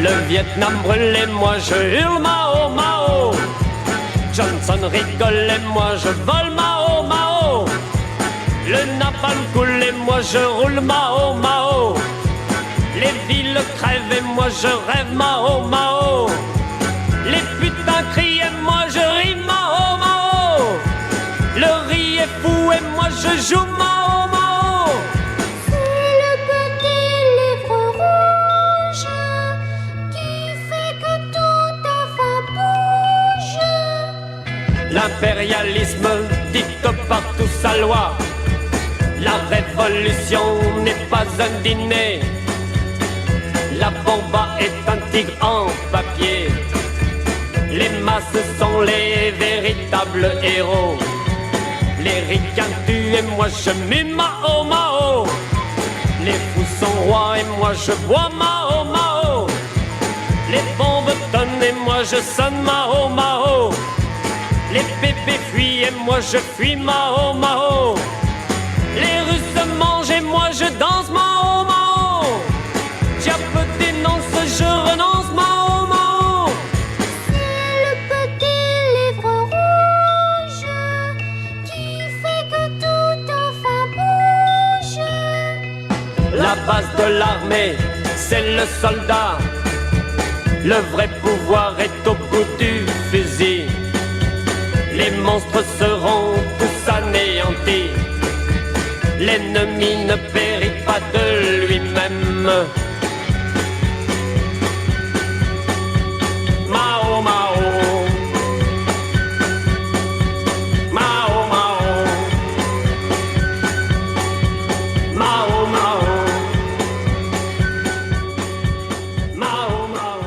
Le Vietnam brûle et moi je hurle Mao Mao. Johnson rigole et moi je vole Mao Mao. Le napalm coule et moi je roule Mao Mao. Les villes crèvent et moi je rêve Mao Mao. Les putains crient et moi je ris Mao Mao. Le riz est fou et moi je joue Mao Mao. C'est le petit livre rouge qui fait que tout enfin bouge. L'impérialisme dicte partout sa loi. La révolution n'est pas un dîner. La bomba est un tigre en papier. Les masses sont les véritables héros. Les ricains tuent et moi je mue Mao Mao. Les fous sont rois et moi je bois Mao Mao. Les bombes tonnent et moi je sonne Mao Mao. Les bébés fuient et moi je fuis Mao Mao. Les Russes mangent et moi je danse Mao Mao. Diable dénonce, je renonce Mao Mao. C'est le petit livre rouge qui fait que tout enfin bouge. La base de l'armée, c'est le soldat. Le vrai pouvoir est au bout du fusil. Les monstres seront tous anéantis. L'ennemi ne périt pas de lui-même. Mao Mao. Mao Mao. Mao Mao. Mao Mao.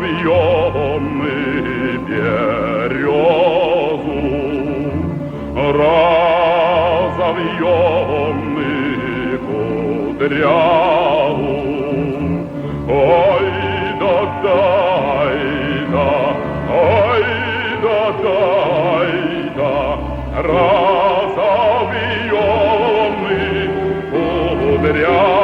завьем мы березу, разовьем мы кудряву. Ой да дай да, ой да дай да, разовьем мы кудряву.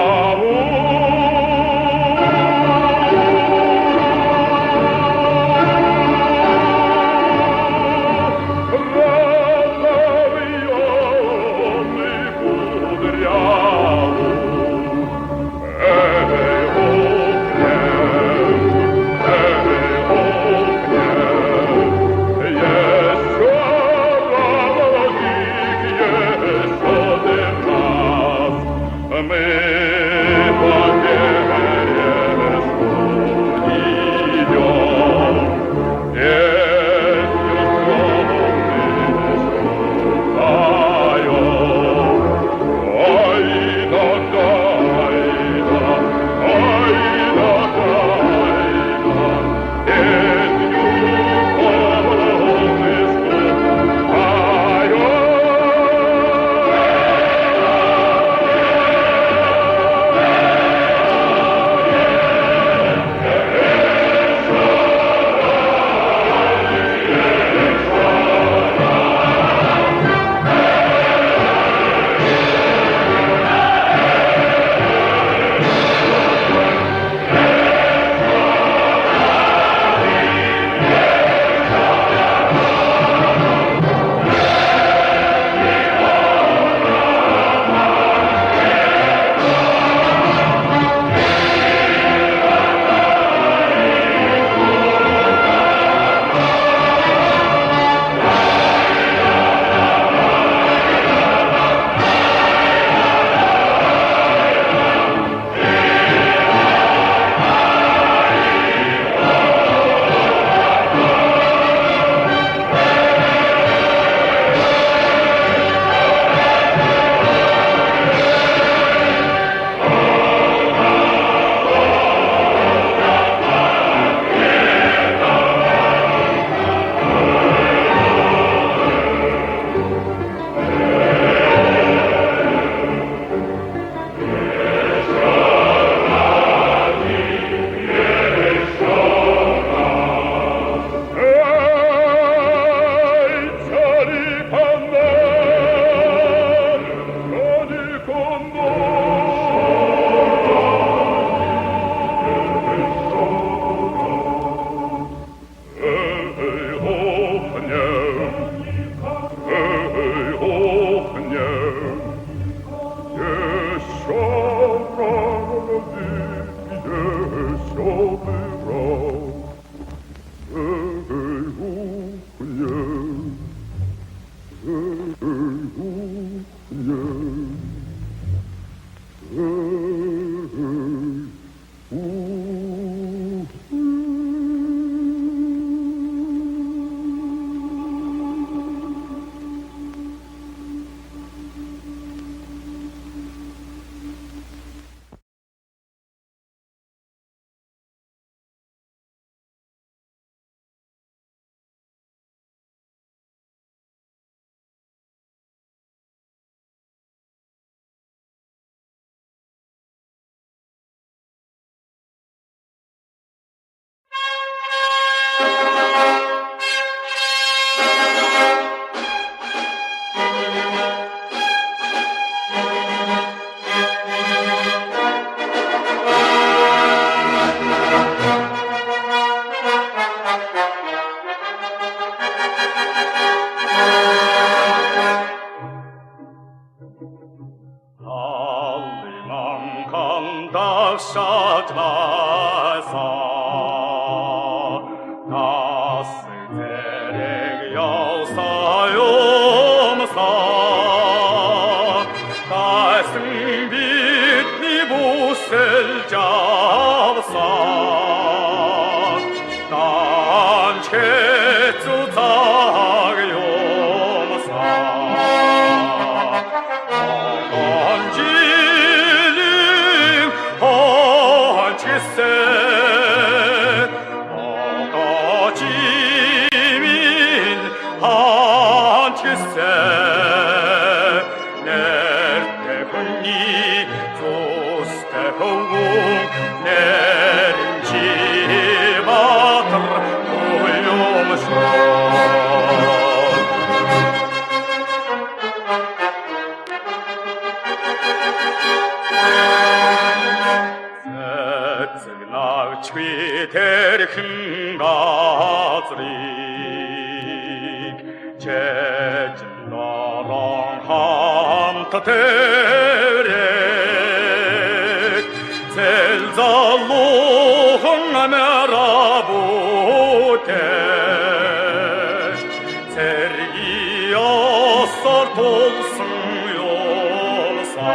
Azrik Çeçinlarang hamta terek Zelzalluhun merabutek Sergi asart olsun yolsa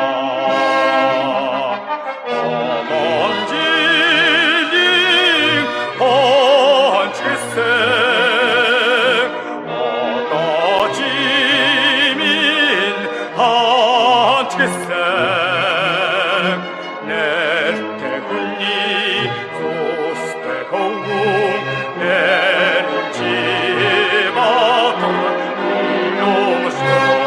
Amancilin hançkise Adacimin hançkise Nerte günni zoste kovun Nerci batır yoluşur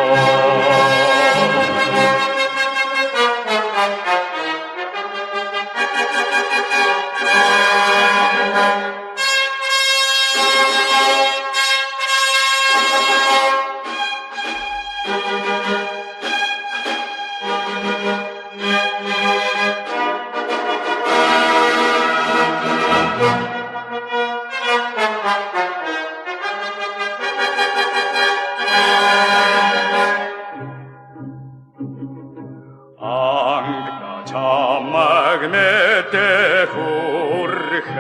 Angda çamagmete hurher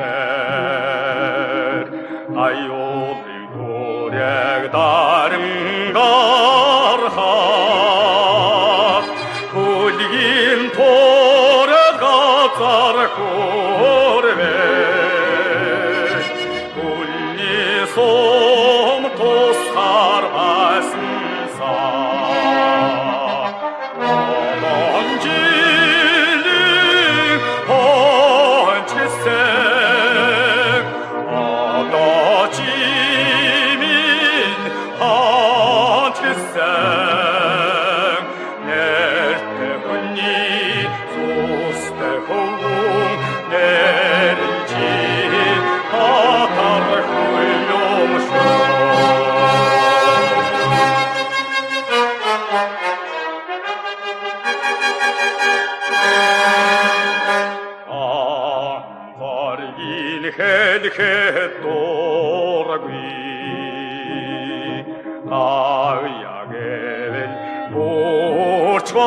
Ayoli gorek darıngar hat Kulgin tore gatar kurvet Kulni som tosar basınsa Amancilin hançkise Adacimin hançkise Nerte günni zoste kovun Nerci atar huylumşur Vargin helke torgui Avya gevel borçvargui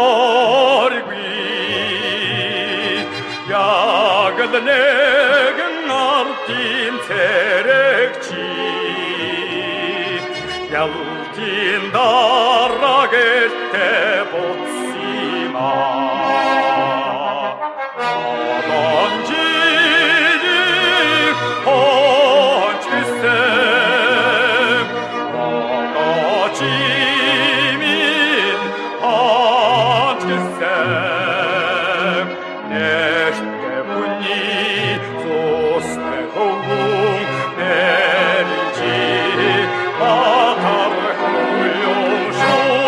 Yagıl negin artin terekçi Yaltin darra gette botsima Amancilin hançkise Adacimin hançkise Nerte bunni zoste kovun Nerci atar huylumşur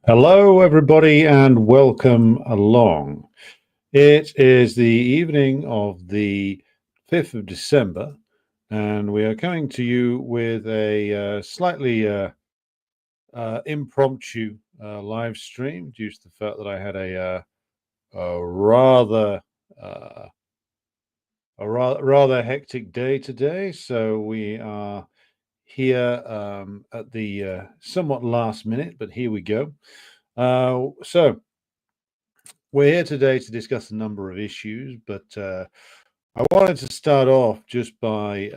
Hello, everybody, and welcome along. It is the evening of the 5th of December, and we are coming to you with a slightly impromptu live stream due to the fact that I had a rather hectic day today. So we are here at the somewhat last minute, but here we go. So we're here today to discuss a number of issues, but I wanted to start off just by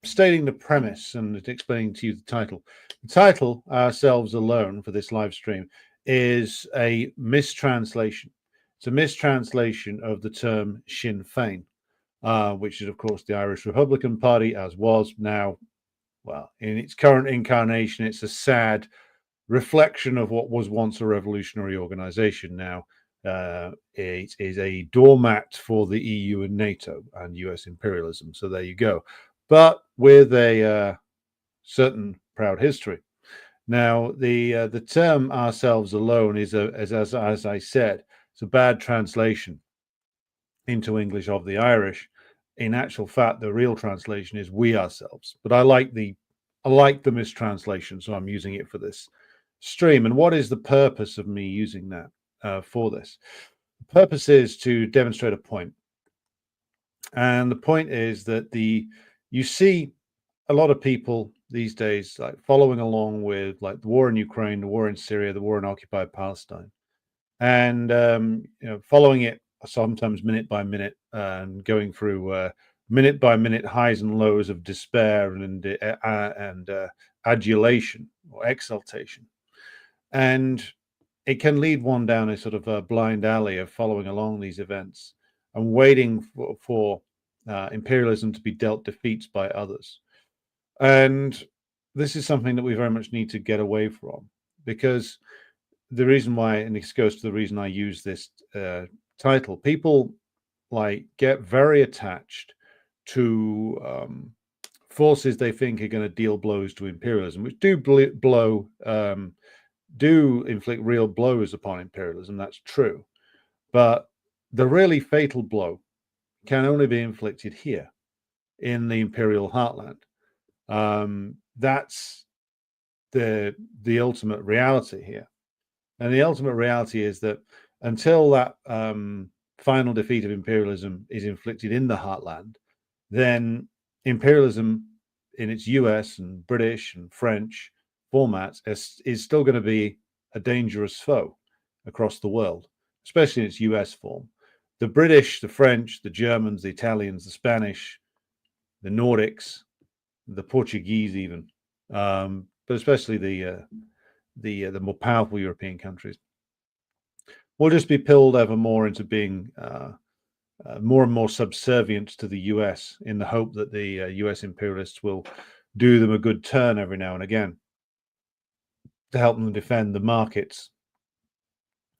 stating the premise and explaining to you the title. The title, Ourselves Alone, for this live stream is a mistranslation. It's a mistranslation of the term Sinn Féin, which is, of course, the Irish Republican Party, as was now, well, in its current incarnation, it's a sad, reflection of what was once a revolutionary organization. Now it is a doormat for the EU and NATO and US imperialism. So there you go. But with a certain proud history. Now, the term "ourselves alone" is as I said, it's a bad translation into English of the Irish. In actual fact, the real translation is "we ourselves." But I like the mistranslation, so I'm using it for this stream. And what is the purpose of me using that for this? The purpose is to demonstrate a point, and the point is that you see a lot of people these days like following along with like the war in Ukraine, the war in Syria, the war in occupied Palestine, and following it sometimes minute by minute and going through minute by minute highs and lows of despair and adulation or exaltation, and it can lead one down a sort of a blind alley of following along these events and waiting for imperialism to be dealt defeats by others. And this is something that we very much need to get away from, because the reason why, and this goes to the reason I use this title, people like get very attached to forces they think are going to deal blows to imperialism, which do inflict real blows upon imperialism. That's true. But the really fatal blow can only be inflicted here in the imperial heartland. That's the ultimate reality here. And the ultimate reality is that until that final defeat of imperialism is inflicted in the heartland, then imperialism in its US and British and French formats is still going to be a dangerous foe across the world, especially in its US form. The British, the French, the Germans, the Italians, the Spanish, the Nordics, the Portuguese even, but especially the more powerful European countries, will just be pulled ever more into being more and more subservient to the US in the hope that the US imperialists will do them a good turn every now and again to help them defend the markets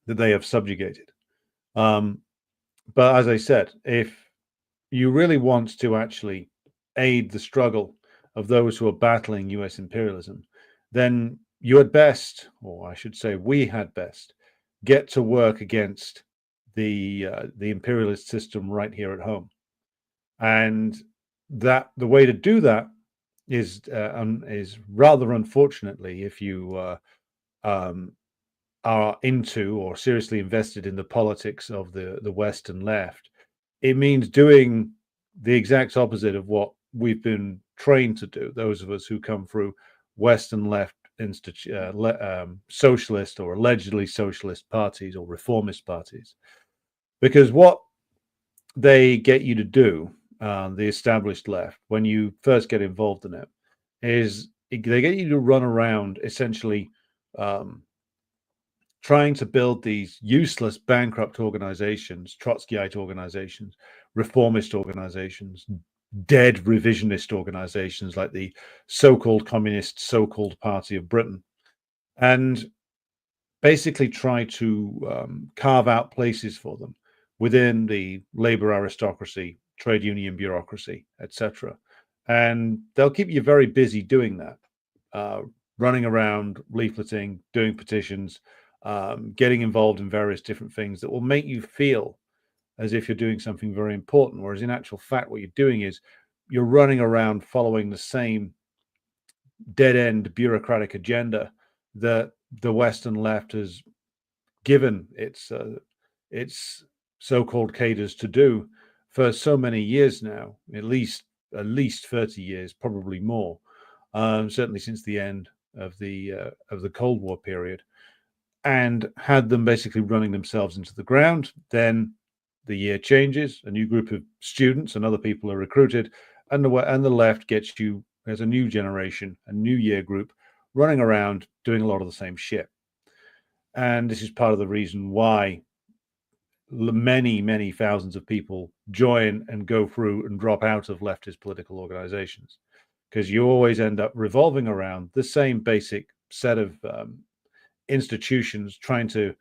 that they have subjugated. But as I said, if you really want to actually aid the struggle of those who are battling US imperialism, then you had best, or I should say we had best, get to work against the imperialist system right here at home. And that the way to do that is rather unfortunately, if you are into or seriously invested in the politics of the West and left, it means doing the exact opposite of what we've been trained to do, those of us who come through West and left socialist or allegedly socialist parties or reformist parties. Because what they get you to do, the established left, when you first get involved in it, is they get you to run around essentially trying to build these useless, bankrupt organizations, Trotskyite organizations, reformist organizations, dead revisionist organizations like the so-called communist, so-called Party of Britain, and basically try to carve out places for them within the labor aristocracy, trade union bureaucracy, etc. And they'll keep you very busy doing that, running around, leafleting, doing petitions, getting involved in various different things that will make you feel as if you're doing something very important, whereas in actual fact, what you're doing is you're running around following the same dead-end bureaucratic agenda that the Western left has given its so-called cadres to do for so many years now, at least 30 years, probably more, certainly since the end of the Cold War period, and had them basically running themselves into the ground. Then the year changes, a new group of students and other people are recruited, and the left gets you as a new generation, a new year group running around doing a lot of the same shit. And this is part of the reason why many thousands of people join and go through and drop out of leftist political organizations, because you always end up revolving around the same basic set of institutions trying to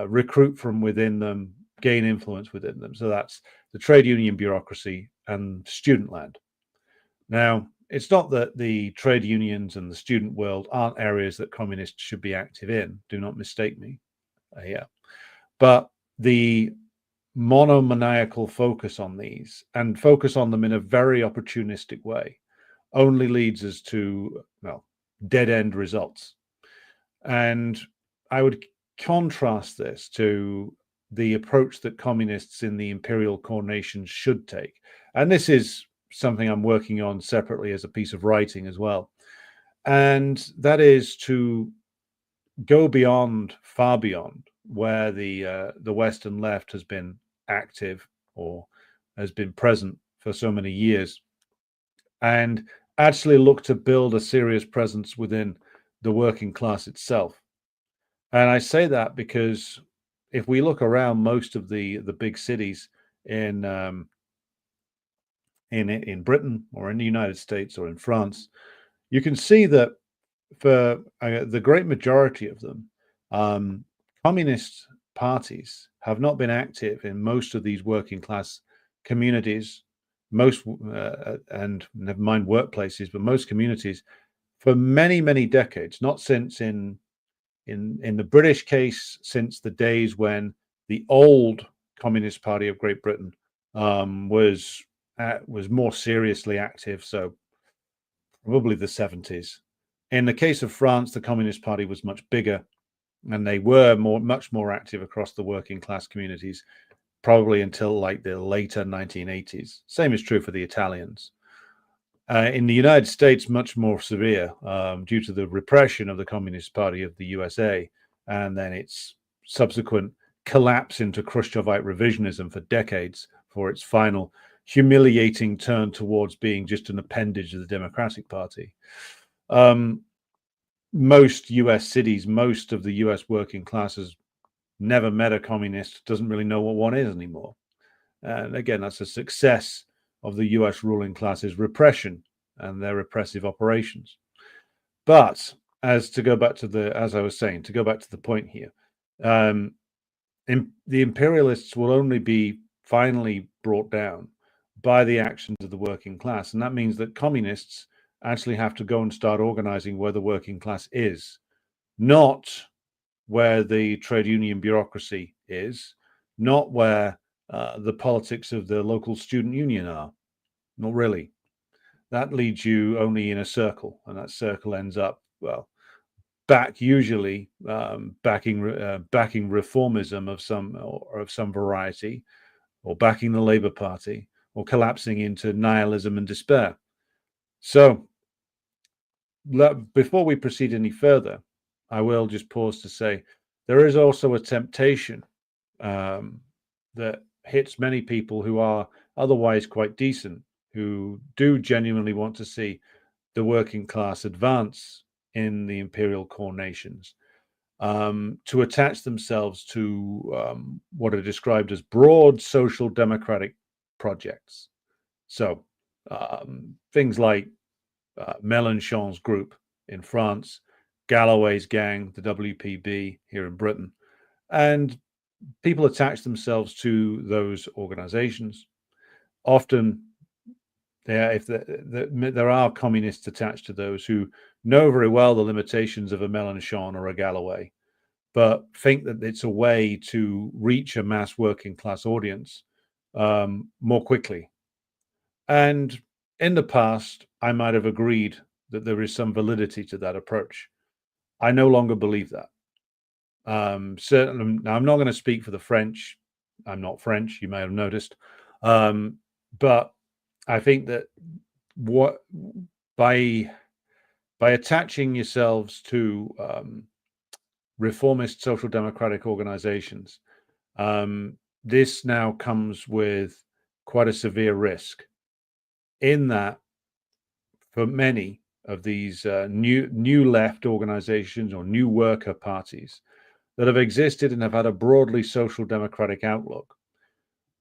recruit from within them, gain influence within them. So that's the trade union bureaucracy and student land. Now, it's not that the trade unions and the student world aren't areas that communists should be active in. Do not mistake me here. But the monomaniacal focus on these and focus on them in a very opportunistic way only leads us to, well, dead-end results. And I would contrast this to the approach that communists in the imperial core nations should take. And this is something I'm working on separately as a piece of writing as well. And that is to go beyond, far beyond, where the Western left has been active or has been present for so many years, and actually look to build a serious presence within the working class itself. And I say that because if we look around most of the big cities in Britain or in the United States or in France, you can see that for the great majority of them, communist parties have not been active in most of these working class communities, and never mind workplaces, but most communities for many, many decades. Not since in the British case, since the days when the old Communist Party of Great Britain was more seriously active. So probably the 70s. In the case of France, the Communist Party was much bigger, and they were much more active across the working class communities, probably until like the later 1980s. Same is true for the Italians. In the United States, much more severe due to the repression of the Communist Party of the USA, and then its subsequent collapse into Khrushchevite revisionism for decades, for its final humiliating turn towards being just an appendage of the Democratic Party. Most US cities, most of the US working classes never met a communist, doesn't really know what one is anymore. And again, that's a success of the US ruling class's repression and their repressive operations. But as I was saying, to go back to the point here, the imperialists will only be finally brought down by the actions of the working class. And that means that communists actually have to go and start organizing where the working class is, not where the trade union bureaucracy is, not where the politics of the local student union are. Not really. That leads you only in a circle, and that circle ends up, well, usually backing reformism of some variety, or backing the Labour Party, or collapsing into nihilism and despair. So before we proceed any further, I will just pause to say there is also a temptation that hits many people who are otherwise quite decent, who do genuinely want to see the working class advance in the imperial core nations, to attach themselves to what are described as broad social democratic projects. So things like Mélenchon's group in France, Galloway's gang, the WPB here in Britain, and people attach themselves to those organizations. Often, there are communists attached to those who know very well the limitations of a Mélenchon or a Galloway, but think that it's a way to reach a mass working class audience more quickly. And in the past, I might have agreed that there is some validity to that approach. I no longer believe that. Certainly, now I'm not going to speak for the French. I'm not French, you may have noticed. But I think that by attaching yourselves to reformist social democratic organizations, this now comes with quite a severe risk, in that for many of these new left organizations or new worker parties that have existed and have had a broadly social democratic outlook,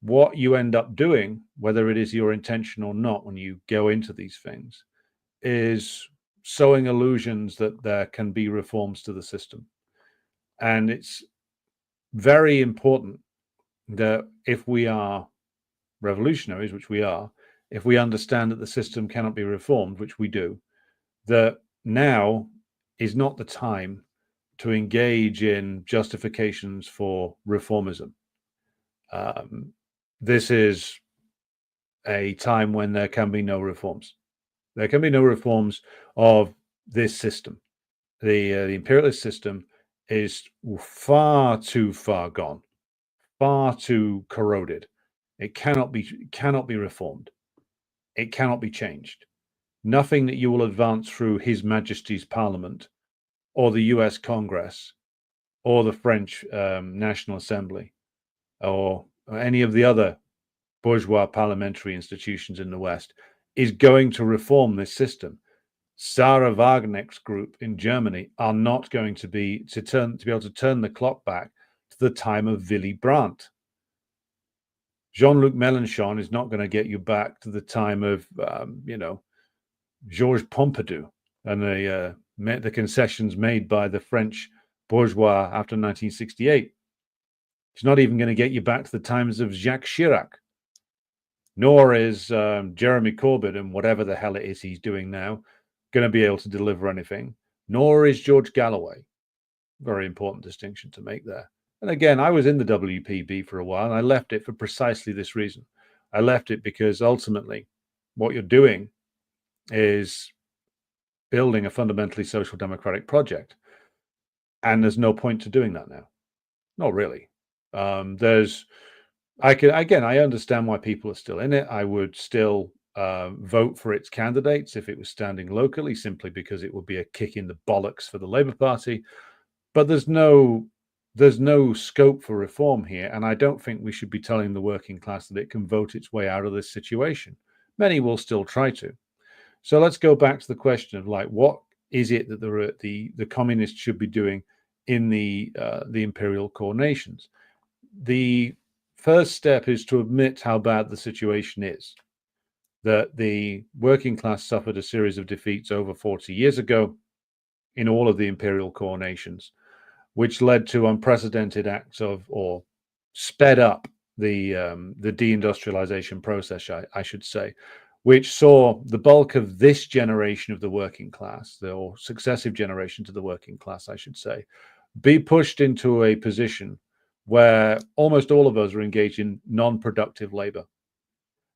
what you end up doing, whether it is your intention or not, when you go into these things, is sowing illusions that there can be reforms to the system. And it's very important that if we are revolutionaries, which we are, if we understand that the system cannot be reformed, which we do, that now is not the time to engage in justifications for reformism. This is a time when there can be no reforms. There can be no reforms of this system. The imperialist system is far too far gone, far too corroded. It cannot be reformed. It cannot be changed. Nothing that you will advance through His Majesty's Parliament or the US Congress or the French National Assembly or any of the other bourgeois parliamentary institutions in the West is going to reform this system. Sarah Wagenknecht's group in Germany are not going to be able to turn the clock back to the time of Willy Brandt. Jean-Luc Mélenchon is not going to get you back to the time of Georges Pompidou and the concessions made by the French bourgeois after 1968. It's not even going to get you back to the times of Jacques Chirac. Nor is Jeremy Corbyn and whatever the hell it is he's doing now going to be able to deliver anything. Nor is George Galloway. Very important distinction to make there. And again, I was in the WPB for a while, and I left it for precisely this reason. I left it because ultimately what you're doing is building a fundamentally social democratic project. And there's no point to doing that now. Not really. I understand why people are still in it. I would still vote for its candidates if it was standing locally, simply because it would be a kick in the bollocks for the Labour Party. But there's no scope for reform here, and I don't think we should be telling the working class that it can vote its way out of this situation. Many will still try to. So let's go back to the question of what is it that the communists should be doing in the imperial core nations. The first step is to admit how bad the situation is, that the working class suffered a series of defeats over 40 years ago in all of the imperial core nations, which led to unprecedented acts or sped up the deindustrialization process, I should say, which saw the bulk of this generation of the working class, or successive generations of the working class, I should say, be pushed into a position where almost all of us are engaged in non-productive labor.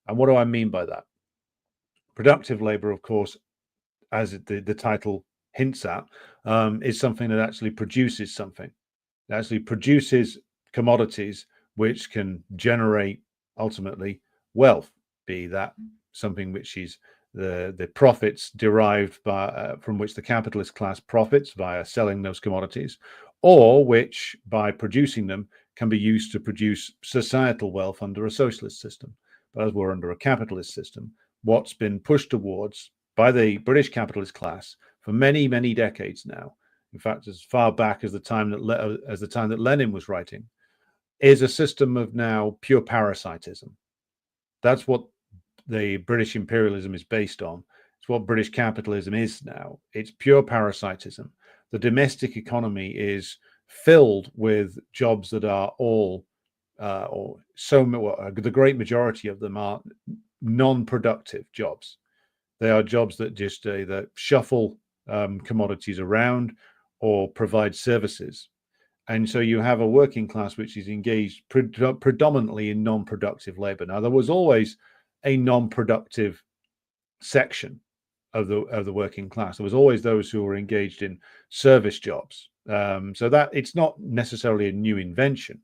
And what do I mean by that? Productive labor, of course, as the title hints at, is something that actually produces something. It actually produces commodities which can generate ultimately wealth, be that something which is the profits derived from which the capitalist class profits via selling those commodities, or which by producing them can be used to produce societal wealth under a socialist system. But as we're under a capitalist system, what's been pushed towards by the British capitalist class for many, many decades now, in fact, as far back as the time that Lenin was writing, is a system of now pure parasitism. That's what the British imperialism is based on. It's what British capitalism is now. It's pure parasitism. The domestic economy is filled with jobs that are all, the great majority of them are non-productive jobs. They are jobs that just either shuffle commodities around or provide services. And so you have a working class which is engaged predominantly in non-productive labor. Now, there was always a non-productive section of the working class. There was always those who were engaged in service jobs. So that it's not necessarily a new invention.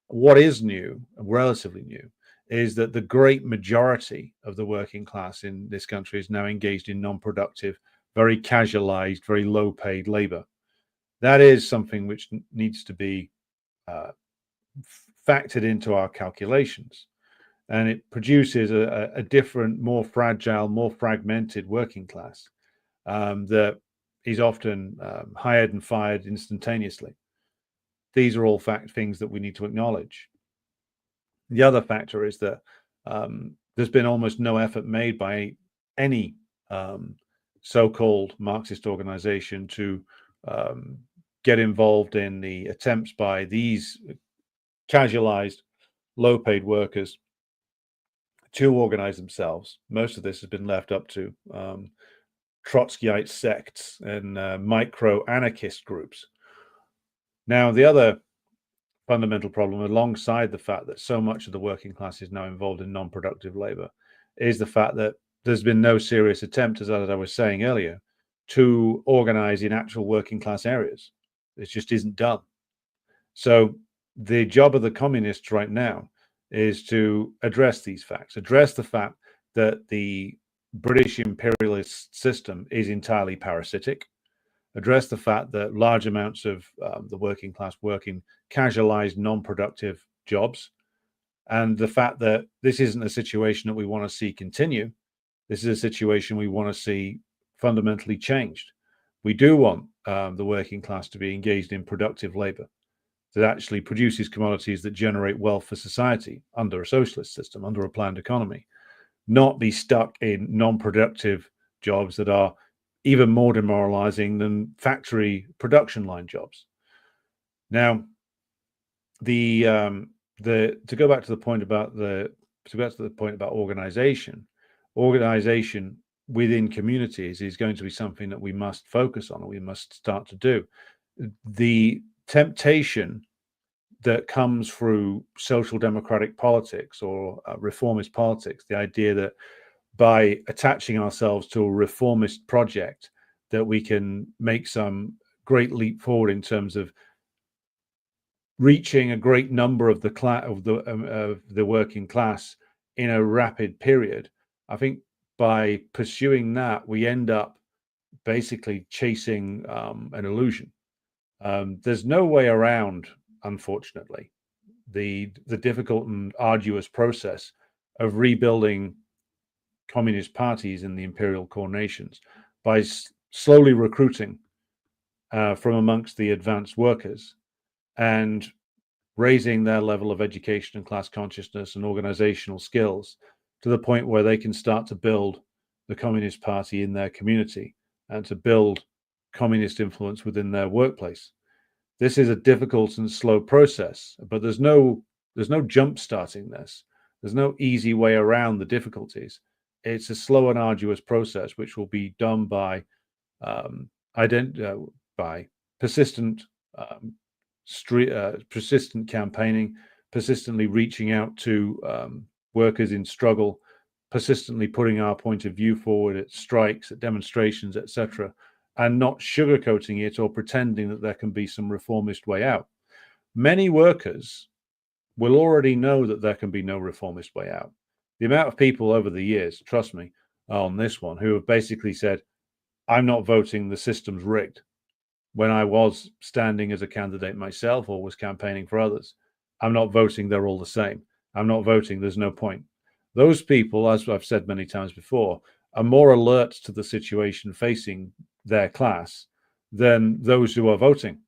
What is new, relatively new, is that the great majority of the working class in this country is now engaged in non-productive, very casualized, very low-paid labor. That is something which needs to be factored into our calculations. And it produces a different, more fragile, more fragmented working class that is often hired and fired instantaneously. These are all things that we need to acknowledge. The other factor is that there's been almost no effort made by any so-called Marxist organization to get involved in the attempts by these casualized, low-paid workers to organize themselves. Most of this has been left up to Trotskyite sects and micro-anarchist groups. Now, the other fundamental problem, alongside the fact that so much of the working class is now involved in non-productive labor, is the fact that there's been no serious attempt, as I was saying earlier, to organize in actual working class areas. It just isn't done. So the job of the communists right now is to address these facts, address the fact that the British imperialist system is entirely parasitic, address the fact that large amounts of the working class work in casualized, non-productive jobs, and the fact that this isn't a situation that we want to see continue. This is a situation we want to see fundamentally changed. We do want the working class to be engaged in productive labor that actually produces commodities that generate wealth for society under a socialist system, under a planned economy, not be stuck in non-productive jobs that are even more demoralizing than factory production line jobs. Now, to go back to the point about organization within communities is going to be something that we must focus on, and we must start to do. The temptation that comes through social democratic politics or reformist politics, the idea that by attaching ourselves to a reformist project that we can make some great leap forward in terms of reaching a great number of the working class in a rapid period. I think by pursuing that, we end up basically chasing an illusion. There's no way around, unfortunately, the difficult and arduous process of rebuilding communist parties in the imperial core nations by slowly recruiting from amongst the advanced workers and raising their level of education and class consciousness and organizational skills to the point where they can start to build the Communist Party in their community and to build communist influence within their workplace. This is a difficult and slow process, but there's no jump starting this. There's no easy way around the difficulties. It's a slow and arduous process, which will be done by persistent persistent campaigning, persistently reaching out to workers in struggle, persistently putting our point of view forward at strikes, at demonstrations, etc., and not sugarcoating it or pretending that there can be some reformist way out. Many workers will already know that there can be no reformist way out. The amount of people over the years, trust me, on this one, who have basically said, I'm not voting, the system's rigged. When I was standing as a candidate myself or was campaigning for others, I'm not voting, they're all the same. I'm not voting, there's no point. Those people, as I've said many times before, are more alert to the situation facing their class than those who are voting.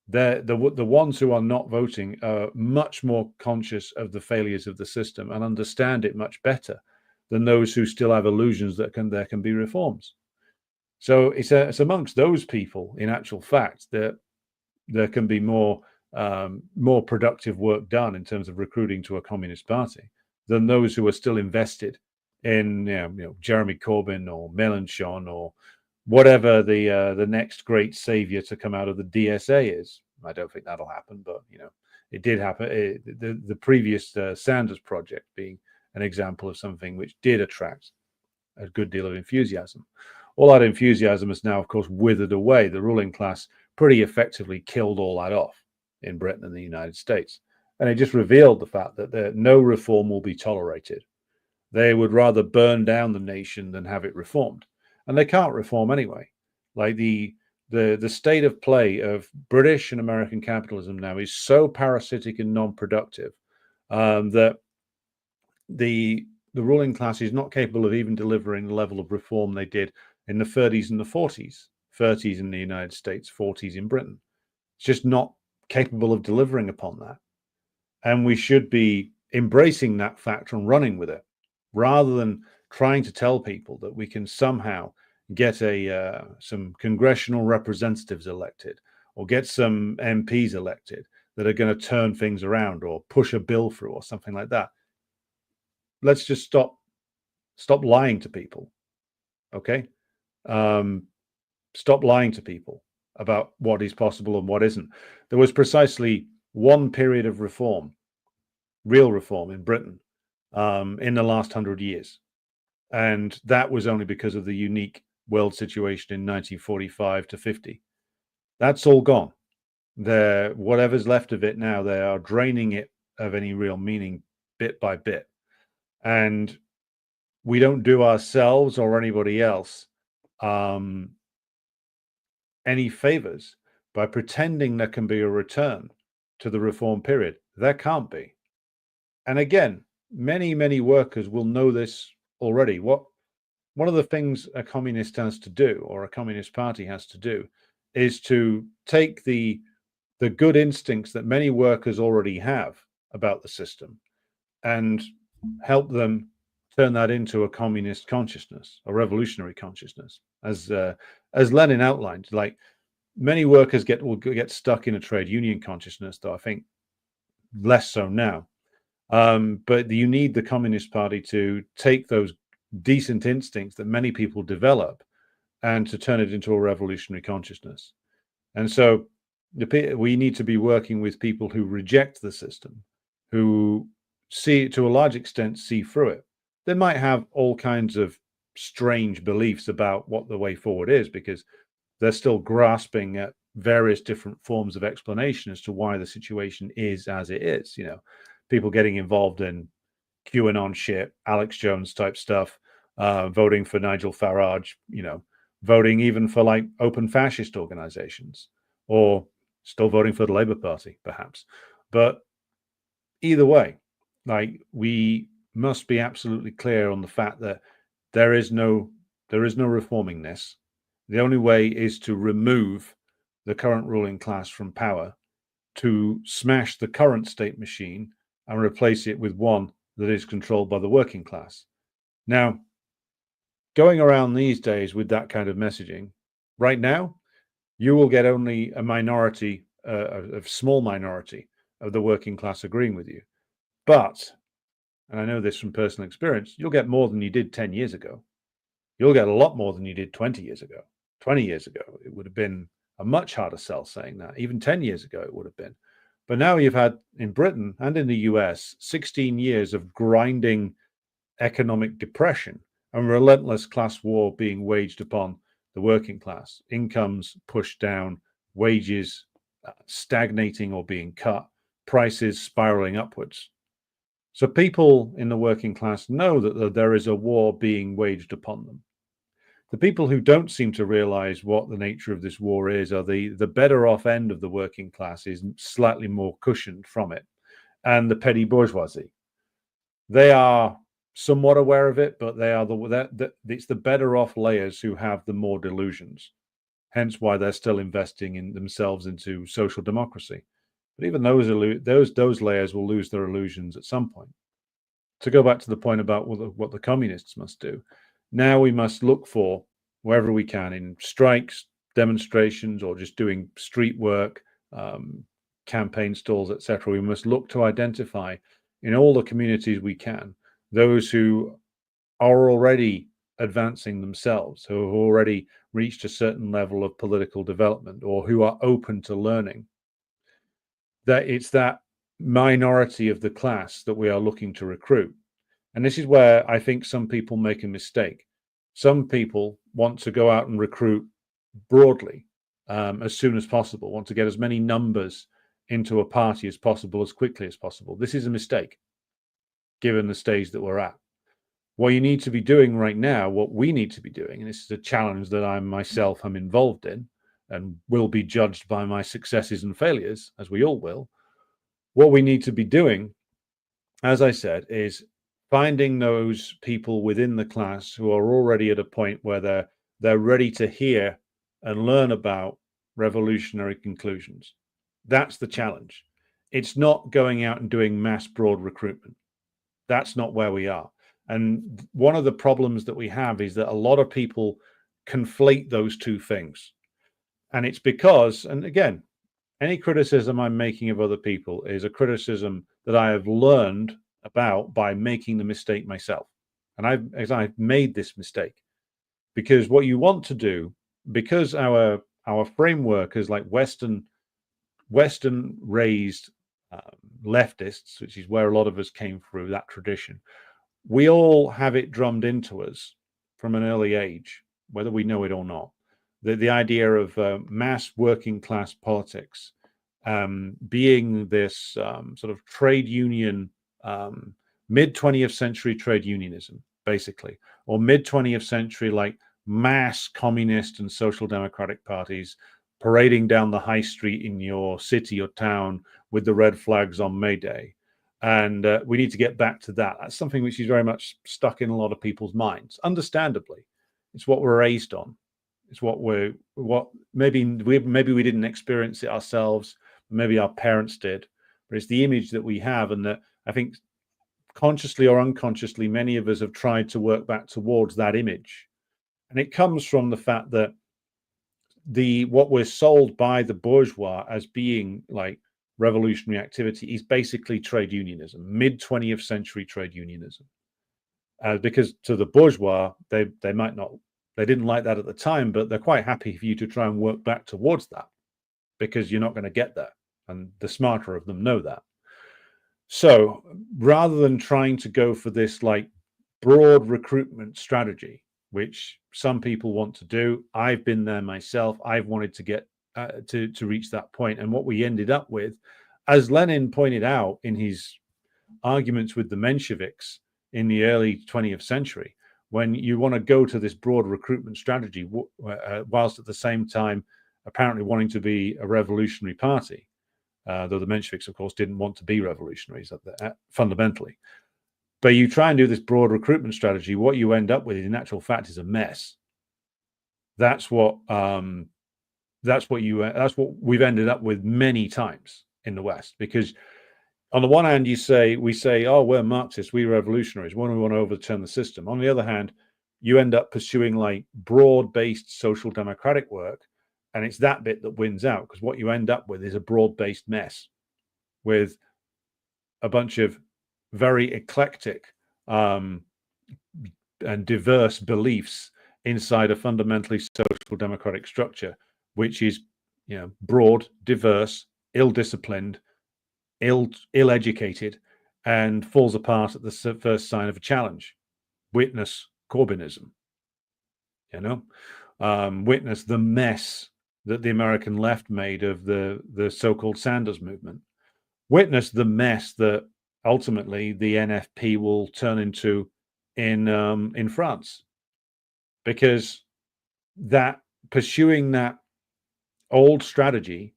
The ones who are not voting are much more conscious of the failures of the system and understand it much better than those who still have illusions that there can be reforms. So it's amongst those people, in actual fact, that there can be more productive work done in terms of recruiting to a communist party than those who are still invested in Jeremy Corbyn or Mélenchon or whatever the next great savior to come out of the DSA is. I don't think that'll happen, but it did happen. The previous Sanders project being an example of something which did attract a good deal of enthusiasm. All that enthusiasm is now, of course, withered away. The ruling class pretty effectively killed all that off in Britain and the United States. And it just revealed the fact that no reform will be tolerated. They would rather burn down the nation than have it reformed. And they can't reform anyway. Like the state of play of British and American capitalism now is so parasitic and non-productive that the ruling class is not capable of even delivering the level of reform they did in the 30s and the 40s, 30s in the United States, 40s in Britain. It's just not capable of delivering upon that. And we should be embracing that fact and running with it, rather than trying to tell people that we can somehow get some congressional representatives elected, or get some MPs elected that are going to turn things around or push a bill through or something like that. Let's just stop lying to people. Okay. Stop lying to people about what is possible and what isn't. There was precisely one period of reform, real reform in Britain, in the last 100 years. And that was only because of the unique world situation in 1945 to 50. That's all gone. Whatever's left of it now, they are draining it of any real meaning bit by bit. And we don't do ourselves or anybody else any favors by pretending there can be a return to the reform period. There can't be. And again, many workers will know this already. One of the things a communist has to do, or a communist party has to do, is to take the good instincts that many workers already have about the system and help them turn that into a communist consciousness, a revolutionary consciousness. As Lenin outlined, like many workers will get stuck in a trade union consciousness, though I think less so now. But you need the Communist Party to take those decent instincts that many people develop and to turn it into a revolutionary consciousness. And so we need to be working with people who reject the system, who see, to a large extent, see through it. They might have all kinds of strange beliefs about what the way forward is, because they're still grasping at various different forms of explanation as to why the situation is as it is. You know, people getting involved in QAnon shit, Alex Jones type stuff, voting for Nigel Farage, you know, voting even for like open fascist organizations, or still voting for the Labour Party, perhaps. But either way, like, we must be absolutely clear on the fact that there is no reforming this. The only way is to remove the current ruling class from power, to smash the current state machine and replace it with one that is controlled by the working class. Now, going around these days with that kind of messaging, right now, you will get only a minority, a small minority of the working class agreeing with you. But, and I know this from personal experience, you'll get more than you did 10 years ago. You'll get a lot more than you did 20 years ago. 20 years ago, it would have been a much harder sell saying that. Even 10 years ago, it would have been. But now you've had, in Britain and in the US, 16 years of grinding economic depression and relentless class war being waged upon the working class. Incomes pushed down, wages stagnating or being cut, prices spiraling upwards. So people in the working class know that there is a war being waged upon them. The people who don't seem to realize what the nature of this war is are the better off end of the working class is slightly more cushioned from it, and the petty bourgeoisie. They are somewhat aware of it, but they are it's the better off layers who have the more delusions. Hence why they're still investing in themselves into social democracy. But even those layers will lose their illusions at some point. To go back to the point about what the communists must do, now we must look for, wherever we can, in strikes, demonstrations, or just doing street work, campaign stalls, etc. We must look to identify in all the communities we can those who are already advancing themselves, who have already reached a certain level of political development, or who are open to learning. That it's that minority of the class that we are looking to recruit. And this is where I think some people make a mistake. Some people want to go out and recruit broadly as soon as possible, want to get as many numbers into a party as possible, as quickly as possible. This is a mistake, given the stage that we're at. What you need to be doing right now, what we need to be doing, and this is a challenge that I myself am involved in and will be judged by my successes and failures, as we all will. What we need to be doing, as I said, is finding those people within the class who are already at a point where they're ready to hear and learn about revolutionary conclusions. That's the challenge. It's not going out and doing mass broad recruitment. That's not where we are. And one of the problems that we have is that a lot of people conflate those two things. And it's because, and again, any criticism I'm making of other people is a criticism that I have learned about by making the mistake myself. And I've made this mistake, because what you want to do, because our framework is like Western raised leftists, which is where a lot of us came through that tradition, we all have it drummed into us from an early age, whether we know it or not. The idea of mass working class politics being this sort of trade union, mid 20th century trade unionism, basically, or mid 20th century, like mass communist and social democratic parties parading down the high street in your city or town with the red flags on May Day. And we need to get back to that. That's something which is very much stuck in a lot of people's minds, understandably. It's what we're raised on. It's what maybe we didn't experience it ourselves, maybe our parents did, but it's the image that we have, and that I think consciously or unconsciously, many of us have tried to work back towards that image. And it comes from the fact that what we're sold by the bourgeois as being like revolutionary activity is basically trade unionism, mid 20th century trade unionism. Because to the bourgeois, they didn't like that at the time, but they're quite happy for you to try and work back towards that, because you're not going to get there. And the smarter of them know that. So rather than trying to go for this like broad recruitment strategy, which some people want to do, I've been there myself. I've wanted to get to reach that point. And what we ended up with, as Lenin pointed out in his arguments with the Mensheviks in the early 20th century, when you want to go to this broad recruitment strategy, whilst at the same time apparently wanting to be a revolutionary party, though the Mensheviks, of course, didn't want to be revolutionaries fundamentally. But you try and do this broad recruitment strategy, what you end up with in actual fact is a mess. That's what we've ended up with many times in the West, because on the one hand, we say, oh, we're Marxists, we're revolutionaries, when we want to overturn the system. On the other hand, you end up pursuing like broad-based social democratic work, and it's that bit that wins out, because what you end up with is a broad-based mess with a bunch of very eclectic and diverse beliefs inside a fundamentally social democratic structure, which is, broad, diverse, ill-disciplined, ill-educated, and falls apart at the first sign of a challenge. Witness Corbynism. Witness the mess that the American left made of the so-called Sanders movement. Witness the mess that ultimately the NFP will turn into in France, because that pursuing that old strategy,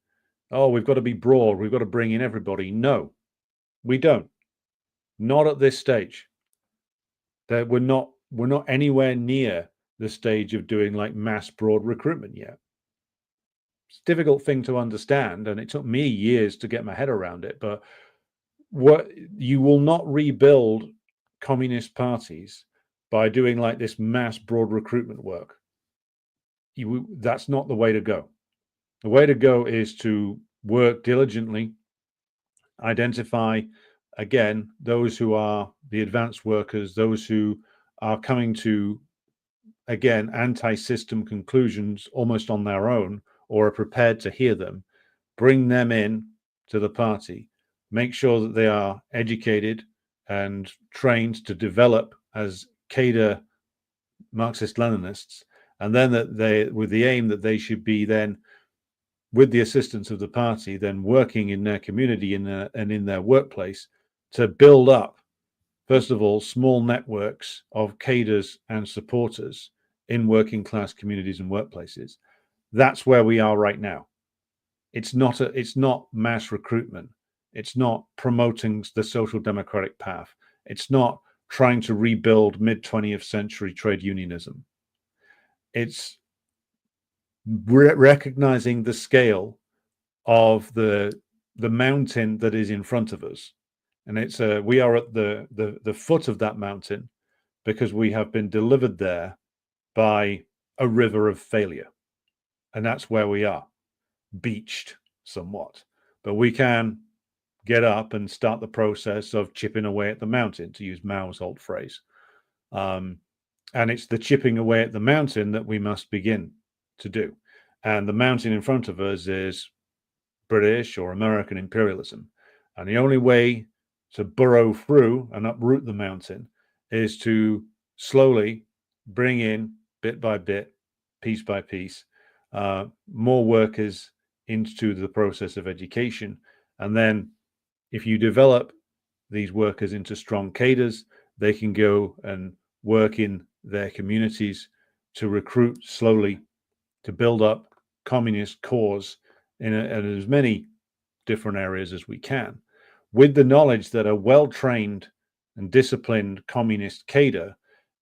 oh, we've got to be broad, we've got to bring in everybody. No, we don't. Not at this stage. That we're not anywhere near the stage of doing like mass broad recruitment yet. It's a difficult thing to understand, and it took me years to get my head around it. But what you will not rebuild communist parties by doing like this mass broad recruitment work. That's not the way to go. The way to go is to work diligently, identify, again, those who are the advanced workers, those who are coming to, again, anti-system conclusions almost on their own, or are prepared to hear them, bring them in to the party, make sure that they are educated and trained to develop as cadre Marxist-Leninists, and then that they, with the aim that they should be then, with the assistance of the party, then working in their community and in their workplace to build up, first of all, small networks of cadres and supporters in working class communities and workplaces. That's where we are right now. It's not mass recruitment. It's not promoting the social democratic path. It's not trying to rebuild mid 20th century trade unionism. It's recognizing the scale of the mountain that is in front of us, and we are at the foot of that mountain, because we have been delivered there by a river of failure, And that's where we are, beached somewhat. But we can get up and start the process of chipping away at the mountain, to use Mao's old phrase. And it's the chipping away at the mountain that we must begin to do. And the mountain in front of us is British or American imperialism. And the only way to burrow through and uproot the mountain is to slowly bring in, bit by bit, piece by piece, more workers into the process of education. And then if you develop these workers into strong cadres, they can go and work in their communities to recruit slowly, to build up communist cause in as many different areas as we can, with the knowledge that a well-trained and disciplined communist cadre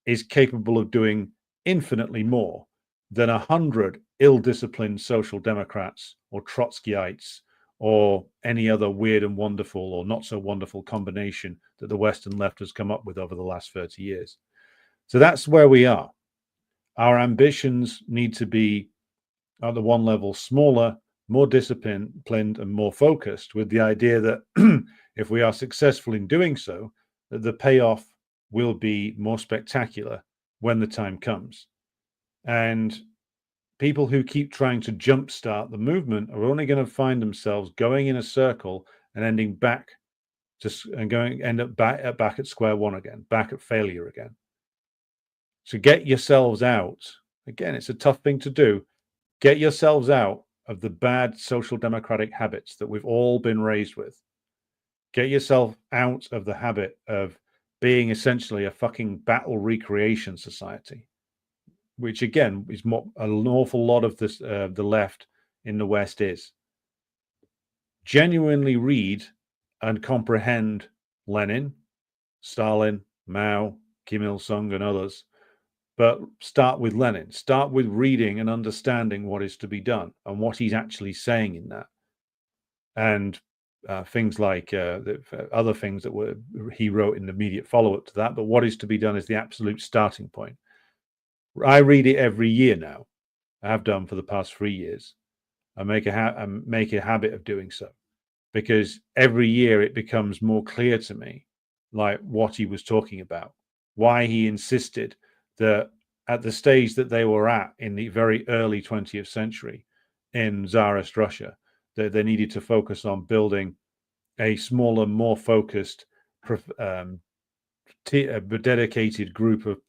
is capable of doing infinitely more than 100 ill-disciplined social democrats or Trotskyites or any other weird and wonderful or not so wonderful combination that the Western left has come up with over the last 30 years. So that's where we are. Our ambitions need to be at the one level smaller, more disciplined, and more focused, with the idea that if we are successful in doing so, that the payoff will be more spectacular when the time comes. And people who keep trying to jumpstart the movement are only going to find themselves going in a circle and ending back end up back at square one again, back at failure again. So get yourselves out. Again, it's a tough thing to do. Get yourselves out of the bad social democratic habits that we've all been raised with. Get yourself out of the habit of being essentially a fucking battle recreation society, which again is an awful lot of this, the left in the West is. Genuinely read and comprehend Lenin, Stalin, Mao, Kim Il-sung, and others. But start with Lenin. Start with reading and understanding what is to be done and what he's actually saying in that. And things like other things that he wrote in the immediate follow-up to that. But what is to be done is the absolute starting point. I read it every year now. I have done for the past 3 years. I make a habit of doing so, because every year it becomes more clear to me, like what he was talking about, why he insisted that at the stage that they were at in the very early 20th century in Tsarist Russia, that they needed to focus on building a smaller, more focused, dedicated group of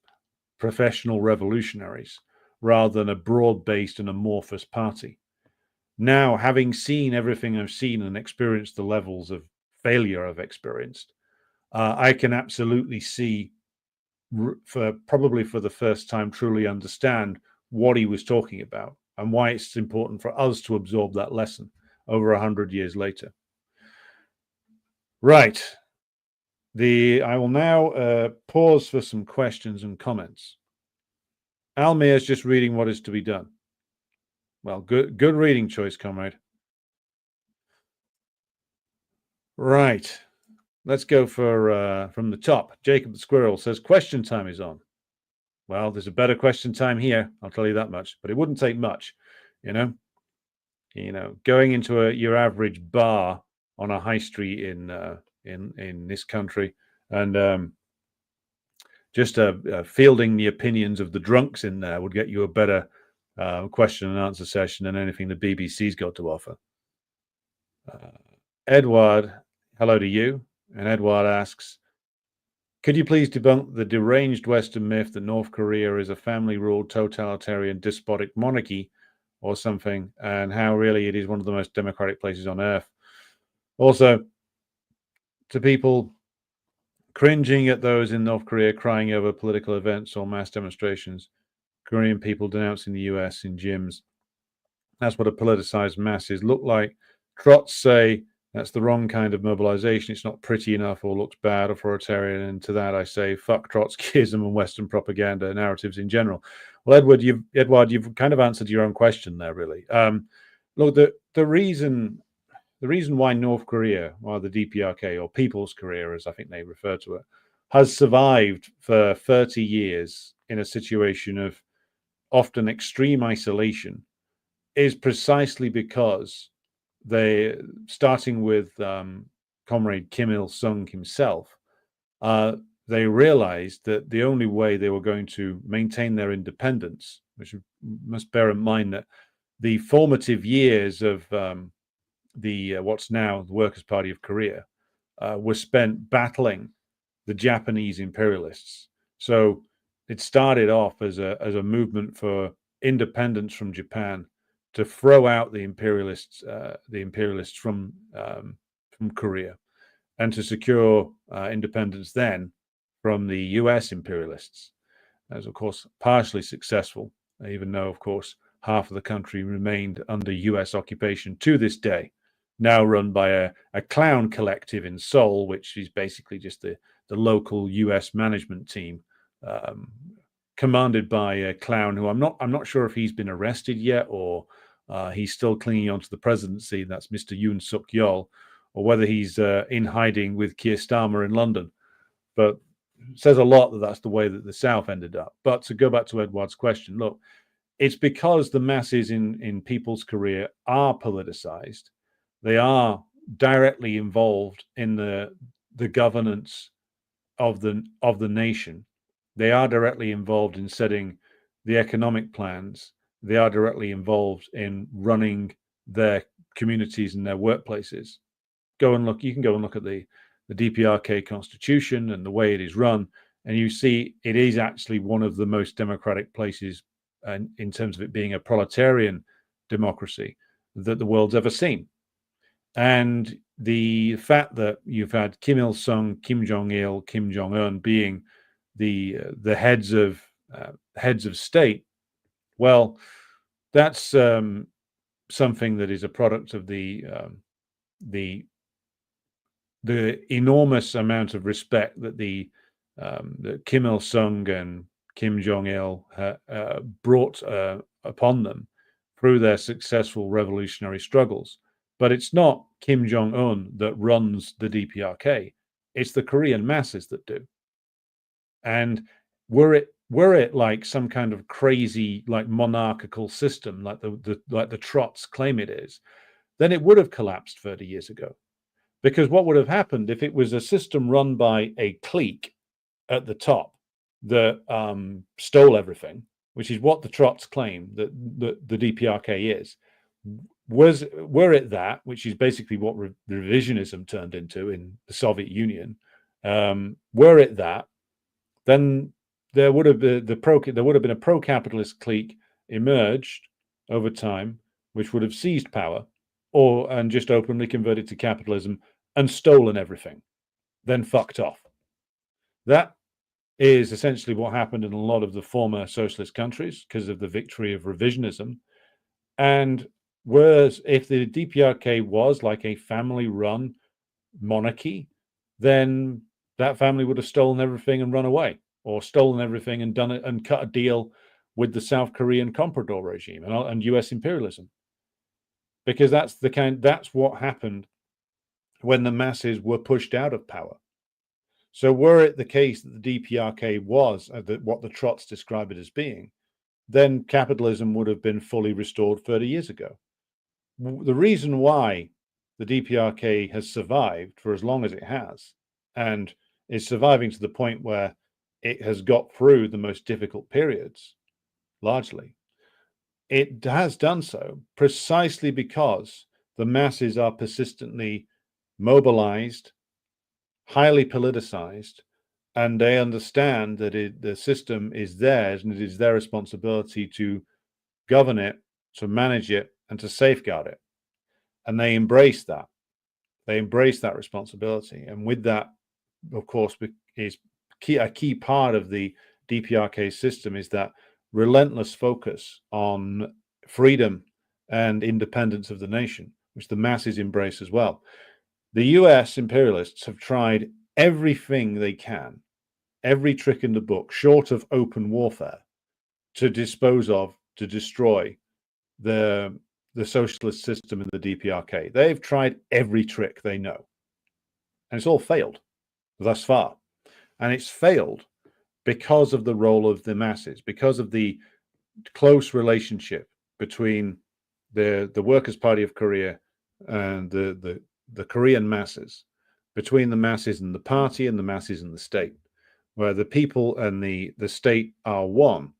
professional revolutionaries rather than a broad-based and amorphous party. Now, having seen everything I've seen and experienced the levels of failure I've experienced, I can absolutely see, probably for the first time, truly understand what he was talking about and why it's important for us to absorb that lesson over 100 years later. Right. I will now pause for some questions and comments. Almir is just reading what is to be done. Well, good reading choice, comrade. Right. Let's go for from the top. Jacob the Squirrel says, question time is on. Well, there's a better question time here, I'll tell you that much, but it wouldn't take much, you know, going into your average bar on a high street in this country and just fielding the opinions of the drunks in there would get you a better question and answer session than anything the BBC's got to offer. Edward, hello to you. And Edward asks, could you please debunk the deranged Western myth that North Korea is a family-ruled, totalitarian, despotic monarchy or something, and how really it is one of the most democratic places on earth? Also, to people cringing at those in North Korea crying over political events or mass demonstrations, Korean people denouncing the US in gyms, that's what a politicized masses look like. Trots say that's the wrong kind of mobilization. It's not pretty enough or looks bad, authoritarian. And to that I say, fuck Trotskyism and Western propaganda narratives in general. Well, Edward, you've kind of answered your own question there, really. Look, the reason why North Korea, or the DPRK, or People's Korea, as I think they refer to it, has survived for 30 years in a situation of often extreme isolation is precisely because they, starting with Comrade Kim Il-sung himself, they realized that the only way they were going to maintain their independence, which must bear in mind that the formative years of the what's now the Workers' Party of Korea were spent battling the Japanese imperialists. So it started off as a movement for independence from Japan, to throw out the imperialists from Korea, and to secure independence then from the U.S. imperialists. That was, of course, partially successful, even though, of course, half of the country remained under U.S. occupation to this day, now run by a clown collective in Seoul, which is basically just the local U.S. management team, commanded by a clown who I'm not sure if he's been arrested yet, or he's still clinging on to the presidency. That's Mr. Yoon Suk Yeol, or whether he's in hiding with Keir Starmer in London. But it says a lot that that's the way that the South ended up. But to go back to Edward's question, look, it's because the masses in people's career are politicized. They are directly involved in the governance of the nation. They are directly involved in setting the economic plans. They are directly involved in running their communities and their workplaces. You can go and look at the DPRK constitution and the way it is run, and you see it is actually one of the most democratic places, in terms of it being a proletarian democracy, that the world's ever seen. And the fact that you've had Kim Il-sung, Kim Jong-il, Kim Jong-un being the heads of state, well, that's something that is a product of the enormous amount of respect that that Kim Il-sung and Kim Jong-il brought upon them through their successful revolutionary struggles. But it's not Kim Jong-un that runs the DPRK. It's the Korean masses that do. And were it like some kind of crazy, like monarchical system, like the Trots claim it is, then it would have collapsed 30 years ago. Because what would have happened if it was a system run by a clique at the top that stole everything, which is what the Trots claim that the DPRK is, were it that, which is basically what revisionism turned into in the Soviet Union, were it that, then there would have been a pro-capitalist clique emerged over time, which would have seized power, and just openly converted to capitalism and stolen everything, then fucked off. That is essentially what happened in a lot of the former socialist countries because of the victory of revisionism. And whereas if the DPRK was like a family-run monarchy, then that family would have stolen everything and run away, or stolen everything and done it and cut a deal with the South Korean comprador regime and US imperialism. Because that's what happened when the masses were pushed out of power. So were it the case that the DPRK was what the Trots describe it as being, then capitalism would have been fully restored 30 years ago. The reason why the DPRK has survived for as long as it has, and is surviving to the point where it has got through the most difficult periods, largely, it has done so precisely because the masses are persistently mobilized, highly politicized, and they understand that the system is theirs and it is their responsibility to govern it, to manage it, and to safeguard it. And they embrace that. They embrace that responsibility. And with that, of course, is a key part of the DPRK system is that relentless focus on freedom and independence of the nation, which the masses embrace as well. The US imperialists have tried everything they can, every trick in the book, short of open warfare, to dispose of, to destroy the socialist system in the DPRK. They've tried every trick they know, and it's all failed thus far. And it's failed because of the role of the masses, because of the close relationship between the Workers' Party of Korea and the Korean masses, between the masses and the party and the masses and the state, where the people and the state are one,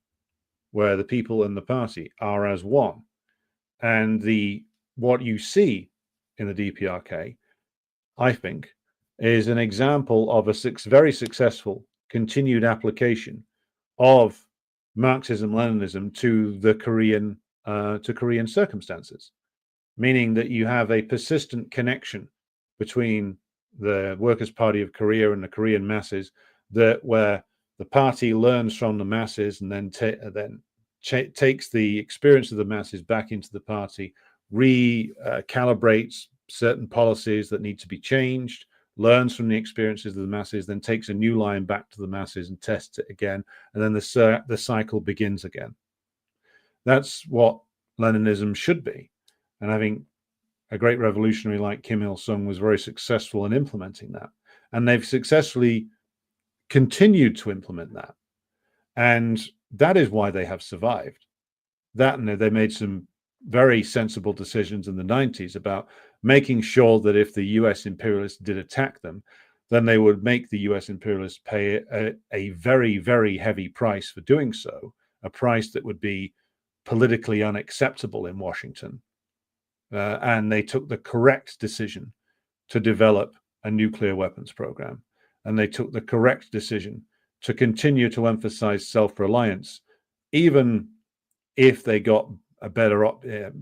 where the people and the party are as one. And what you see in the DPRK, I think, is an example of a very successful continued application of Marxism-Leninism to the Korean circumstances, meaning that you have a persistent connection between the Workers' Party of Korea and the Korean masses, where the party learns from the masses and then takes the experience of the masses back into the party, recalibrates certain policies that need to be changed, learns from the experiences of the masses, then takes a new line back to the masses and tests it again, and then the cycle begins again. That's what Leninism should be. And I think a great revolutionary like Kim Il-sung was very successful in implementing that. And they've successfully continued to implement that. And that is why they have survived. That, and they made some very sensible decisions in the 90s about making sure that if the US imperialists did attack them, then they would make the US imperialists pay a very, very heavy price for doing so, a price that would be politically unacceptable in Washington. And they took the correct decision to develop a nuclear weapons program. And they took the correct decision to continue to emphasize self-reliance, even if they got a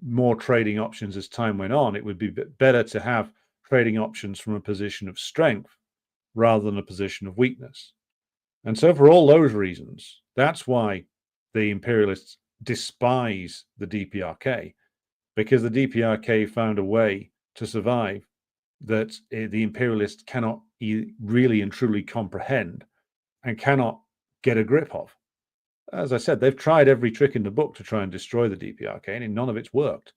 more trading options as time went on. It would be better to have trading options from a position of strength rather than a position of weakness. And so for all those reasons, that's why the imperialists despise the DPRK, because the DPRK found a way to survive that the imperialists cannot really and truly comprehend and cannot get a grip of. As I said, they've tried every trick in the book to try and destroy the DPRK, and none of it's worked.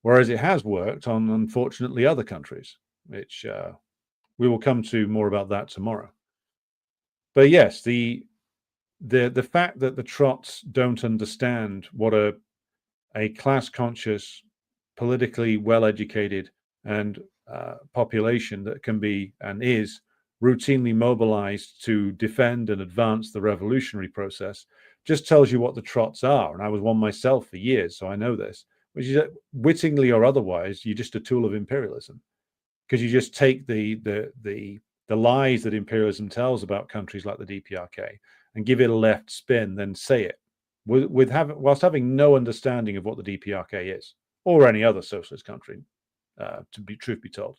Whereas it has worked on, unfortunately, other countries, which we will come to more about that tomorrow. But yes, the fact that the Trots don't understand what a class-conscious, politically well-educated, and population that can be and is routinely mobilized to defend and advance the revolutionary process just tells you what the Trots are. And I was one myself for years, so I know this, which is that wittingly or otherwise, you're just a tool of imperialism, because you just take the lies that imperialism tells about countries like the DPRK and give it a left spin, then say it whilst having no understanding of what the DPRK is or any other socialist country, truth be told.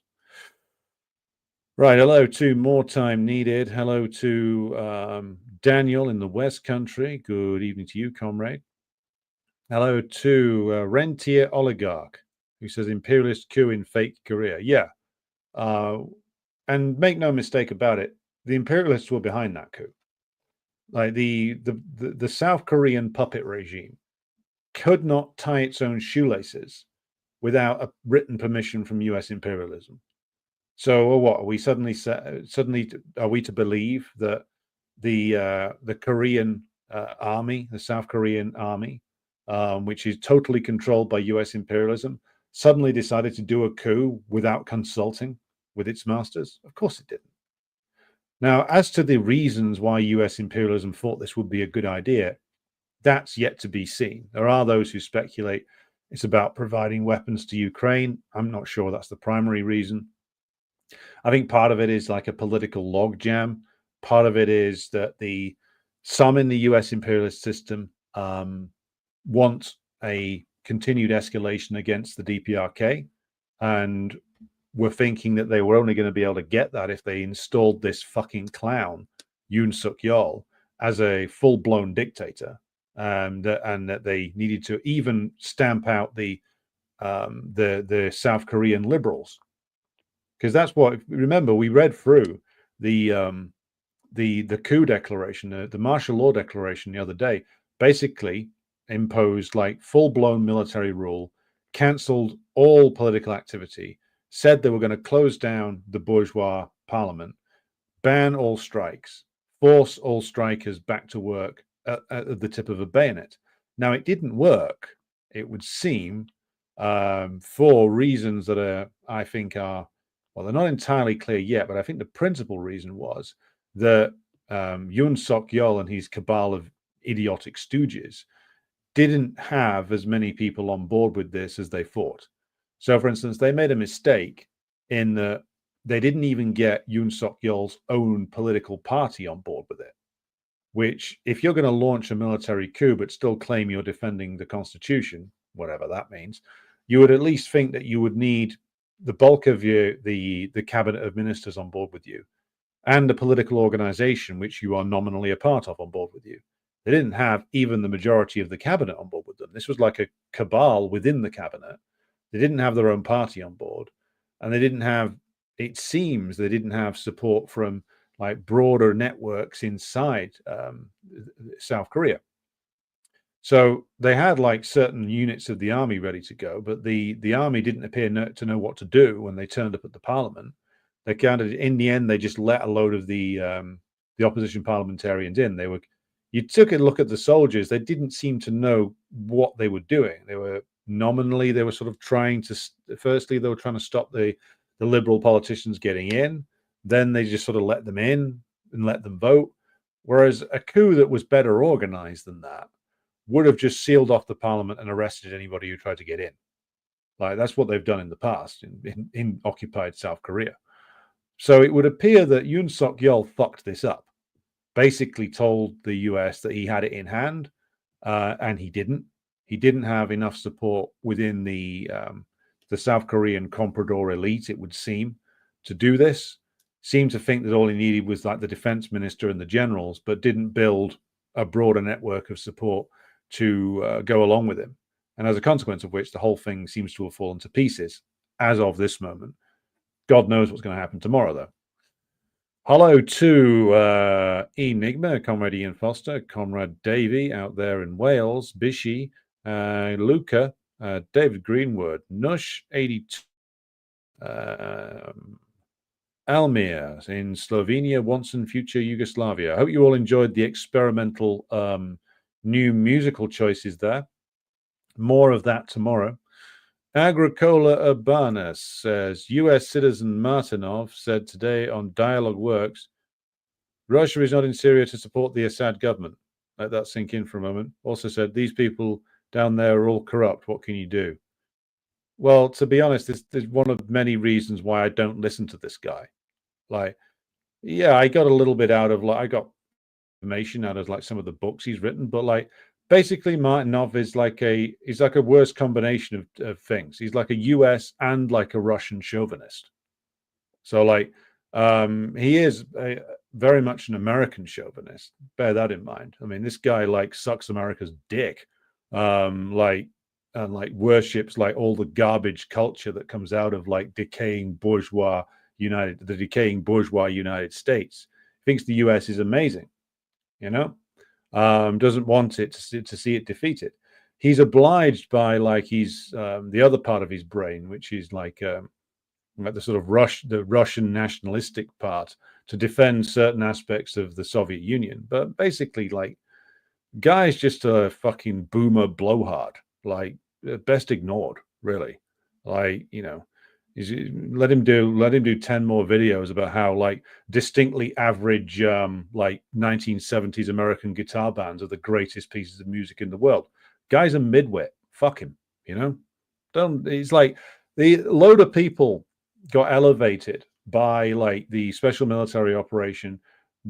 Right, hello to More Time Needed. Hello to Daniel in the West Country. Good evening to you, comrade. Hello to Rentier Oligarch, who says imperialist coup in fake Korea. Yeah, and make no mistake about it, the imperialists were behind that coup. Like the South Korean puppet regime could not tie its own shoelaces without a written permission from US imperialism. So what are we suddenly are we to believe that the Korean army, the South Korean army, which is totally controlled by US imperialism, suddenly decided to do a coup without consulting with its masters? Of course it didn't. Now, as to the reasons why US imperialism thought this would be a good idea, that's yet to be seen. There are those who speculate it's about providing weapons to Ukraine. I'm not sure that's the primary reason. I think part of it is like a political logjam. Part of it is that some in the US imperialist system want a continued escalation against the DPRK, and were thinking that they were only going to be able to get that if they installed this fucking clown, Yoon Suk Yeol, as a full-blown dictator, and that they needed to even stamp out the South Korean liberals. Because that's what, remember, we read through the coup declaration, the martial law declaration the other day, basically imposed like full-blown military rule, cancelled all political activity, said they were going to close down the bourgeois parliament, ban all strikes, force all strikers back to work at the tip of a bayonet. Now, it didn't work, it would seem, for reasons that I think are, well, they're not entirely clear yet, but I think the principal reason was that Yoon Suk Yeol and his cabal of idiotic stooges didn't have as many people on board with this as they thought. So, for instance, they made a mistake in that they didn't even get Yoon Suk Yeol's own political party on board with it. Which, if you're going to launch a military coup but still claim you're defending the constitution, whatever that means, you would at least think that you would need the bulk of the cabinet of ministers on board with you, and the political organization which you are nominally a part of on board with you. They didn't have even the majority of the cabinet on board with them. This was like a cabal within the cabinet. They didn't have their own party on board, and they didn't have, it seems, they didn't have support from like broader networks inside South Korea. So they had like certain units of the army ready to go, but the army didn't appear to know what to do when they turned up at the parliament. They kind of, in the end, they just let a load of the opposition parliamentarians in. You took a look at the soldiers; they didn't seem to know what they were doing. They were sort of trying to. Firstly, they were trying to stop the liberal politicians getting in. Then they just sort of let them in and let them vote. Whereas a coup that was better organized than that would have just sealed off the parliament and arrested anybody who tried to get in. Like, that's what they've done in the past in occupied South Korea. So it would appear that Yoon Suk Yeol fucked this up, basically told the US that he had it in hand, and he didn't. He didn't have enough support within the South Korean comprador elite, it would seem, to do this. Seemed to think that all he needed was like the defense minister and the generals, but didn't build a broader network of support to go along with him. And as a consequence of which, the whole thing seems to have fallen to pieces as of this moment. God knows what's going to happen tomorrow, though. Hello to Enigma, Comrade Ian Foster, Comrade Davey out there in Wales, Bishi, Luca, David Greenwood, Nush82, Almir in Slovenia, once in future Yugoslavia. I hope you all enjoyed the experimental new musical choices there. More of that tomorrow. Agricola Urbanus says, U.S. citizen Martinov said today on Dialogue Works, Russia is not in Syria to support the Assad government. Let that sink in for a moment. Also said, these people down there are all corrupt. What can you do? Well, to be honest, this is one of many reasons why I don't listen to this guy. Like, yeah, I got a little bit out of, like, I got information out of like some of the books he's written, but like basically Martinov is like he's like a worse combination of things. He's like a US and like a Russian chauvinist. So like he is very much an American chauvinist. Bear that in mind. I mean, this guy like sucks America's dick, like worships like all the garbage culture that comes out of like the decaying bourgeois United States. Thinks the US is amazing, you know, doesn't want it to see it defeated. He's obliged by like he's the other part of his brain, which is like the sort of the Russian nationalistic part, to defend certain aspects of the Soviet Union. But basically, like, guy's just a fucking boomer blowhard, like best ignored, really. Like, you know, let him do 10 more videos about how like distinctly average like 1970s American guitar bands are the greatest pieces of music in the world. Guy's a midwit. Fuck him, you know. He's like, the load of people got elevated by like the special military operation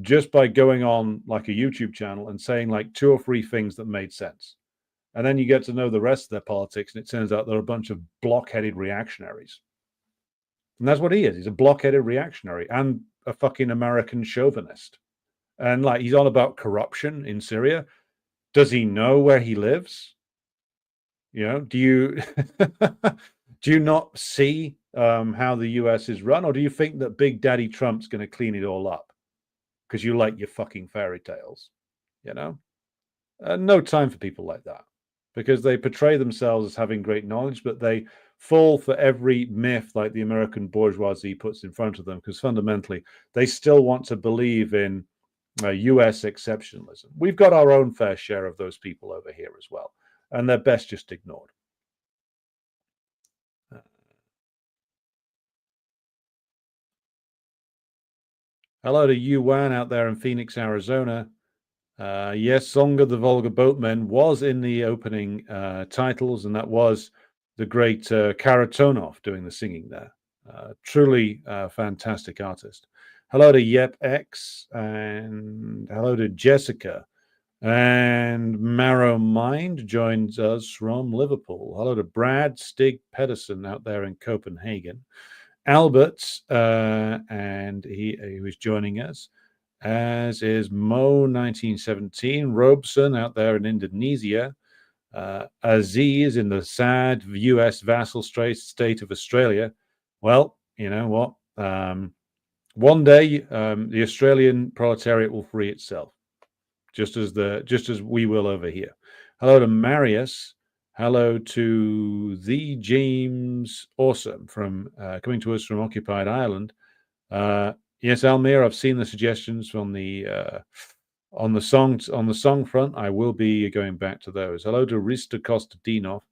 just by going on like a YouTube channel and saying like 2 or 3 things that made sense. And then you get to know the rest of their politics, and it turns out they're a bunch of blockheaded reactionaries. And that's what he is. He's a blockheaded reactionary and a fucking American chauvinist. And like, he's on about corruption in Syria. Does he know where he lives? You know, do you not see how the US is run? Or do you think that Big Daddy Trump's going to clean it all up because you like your fucking fairy tales? You know, no time for people like that, because they portray themselves as having great knowledge, but they fall for every myth like the American bourgeoisie puts in front of them, because fundamentally they still want to believe in US exceptionalism. We've got our own fair share of those people over here as well. and they're best just ignored. Hello to Yuan out there in Phoenix, Arizona. Yes, Song of the Volga Boatmen was in the opening titles, and that was the great Karatonov doing the singing there. Truly fantastic artist. Hello to Yep X, and hello to Jessica. And Marrow Mind joins us from Liverpool. Hello to Brad Stig Pedersen out there in Copenhagen. Albert, and he was joining us, as is Mo1917, Robeson out there in Indonesia, Aziz in the sad US vassal state of Australia. Well, you know what? One day the Australian proletariat will free itself, just as we will over here. Hello to Marius. Hello to the James Awesome from coming to us from occupied Ireland. Yes, Almir, I've seen the suggestions on the song front. I will be going back to those. Hello to Rista Kostadinov.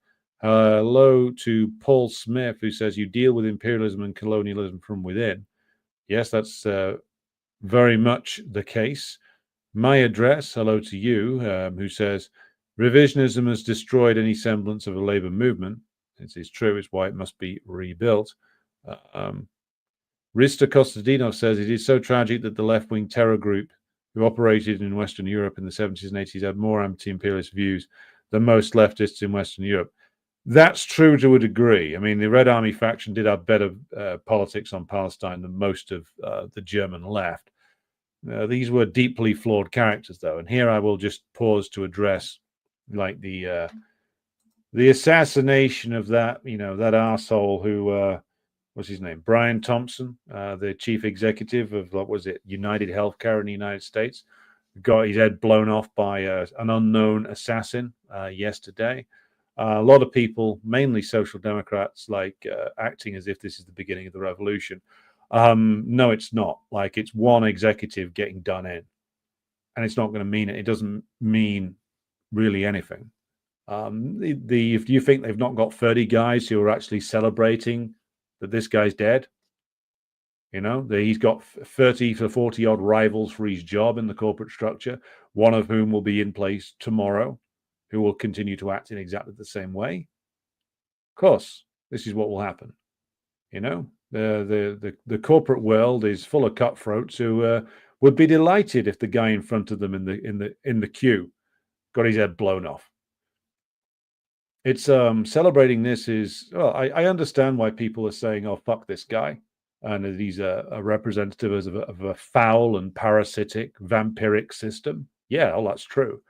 Hello to Paul Smith, who says you deal with imperialism and colonialism from within. Yes, that's very much the case. My address, hello to you, who says revisionism has destroyed any semblance of a labor movement. It is true, it's why it must be rebuilt. Rista Kostadinov says it is so tragic that the left-wing terror group who operated in Western Europe in the 70s and 80s had more anti-imperialist views than most leftists in Western Europe. That's true to a degree. I mean, the Red Army faction did have better politics on Palestine than most of the German left. These were deeply flawed characters, though, and here I will just pause to address, like, the assassination of that, that arsehole who, what's his name, Brian Thompson, the chief executive of, what was it, United Healthcare in the United States, got his head blown off by an unknown assassin yesterday. A lot of people, mainly social democrats, acting as if this is the beginning of the revolution. No, it's not. Like, it's one executive getting done in, and it's not going to mean it. It doesn't mean really anything. If you think they've not got 30 guys who are actually celebrating that this guy's dead, he's got 30 to 40 odd rivals for his job in the corporate structure, one of whom will be in place tomorrow, who will continue to act in exactly the same way. Of course, this is what will happen. The corporate world is full of cutthroats who would be delighted if the guy in front of them in the queue got his head blown off. It's celebrating this is, well, I understand why people are saying, "Oh, fuck this guy," and that he's a representative of a foul and parasitic, vampiric system. Yeah, well, that's true.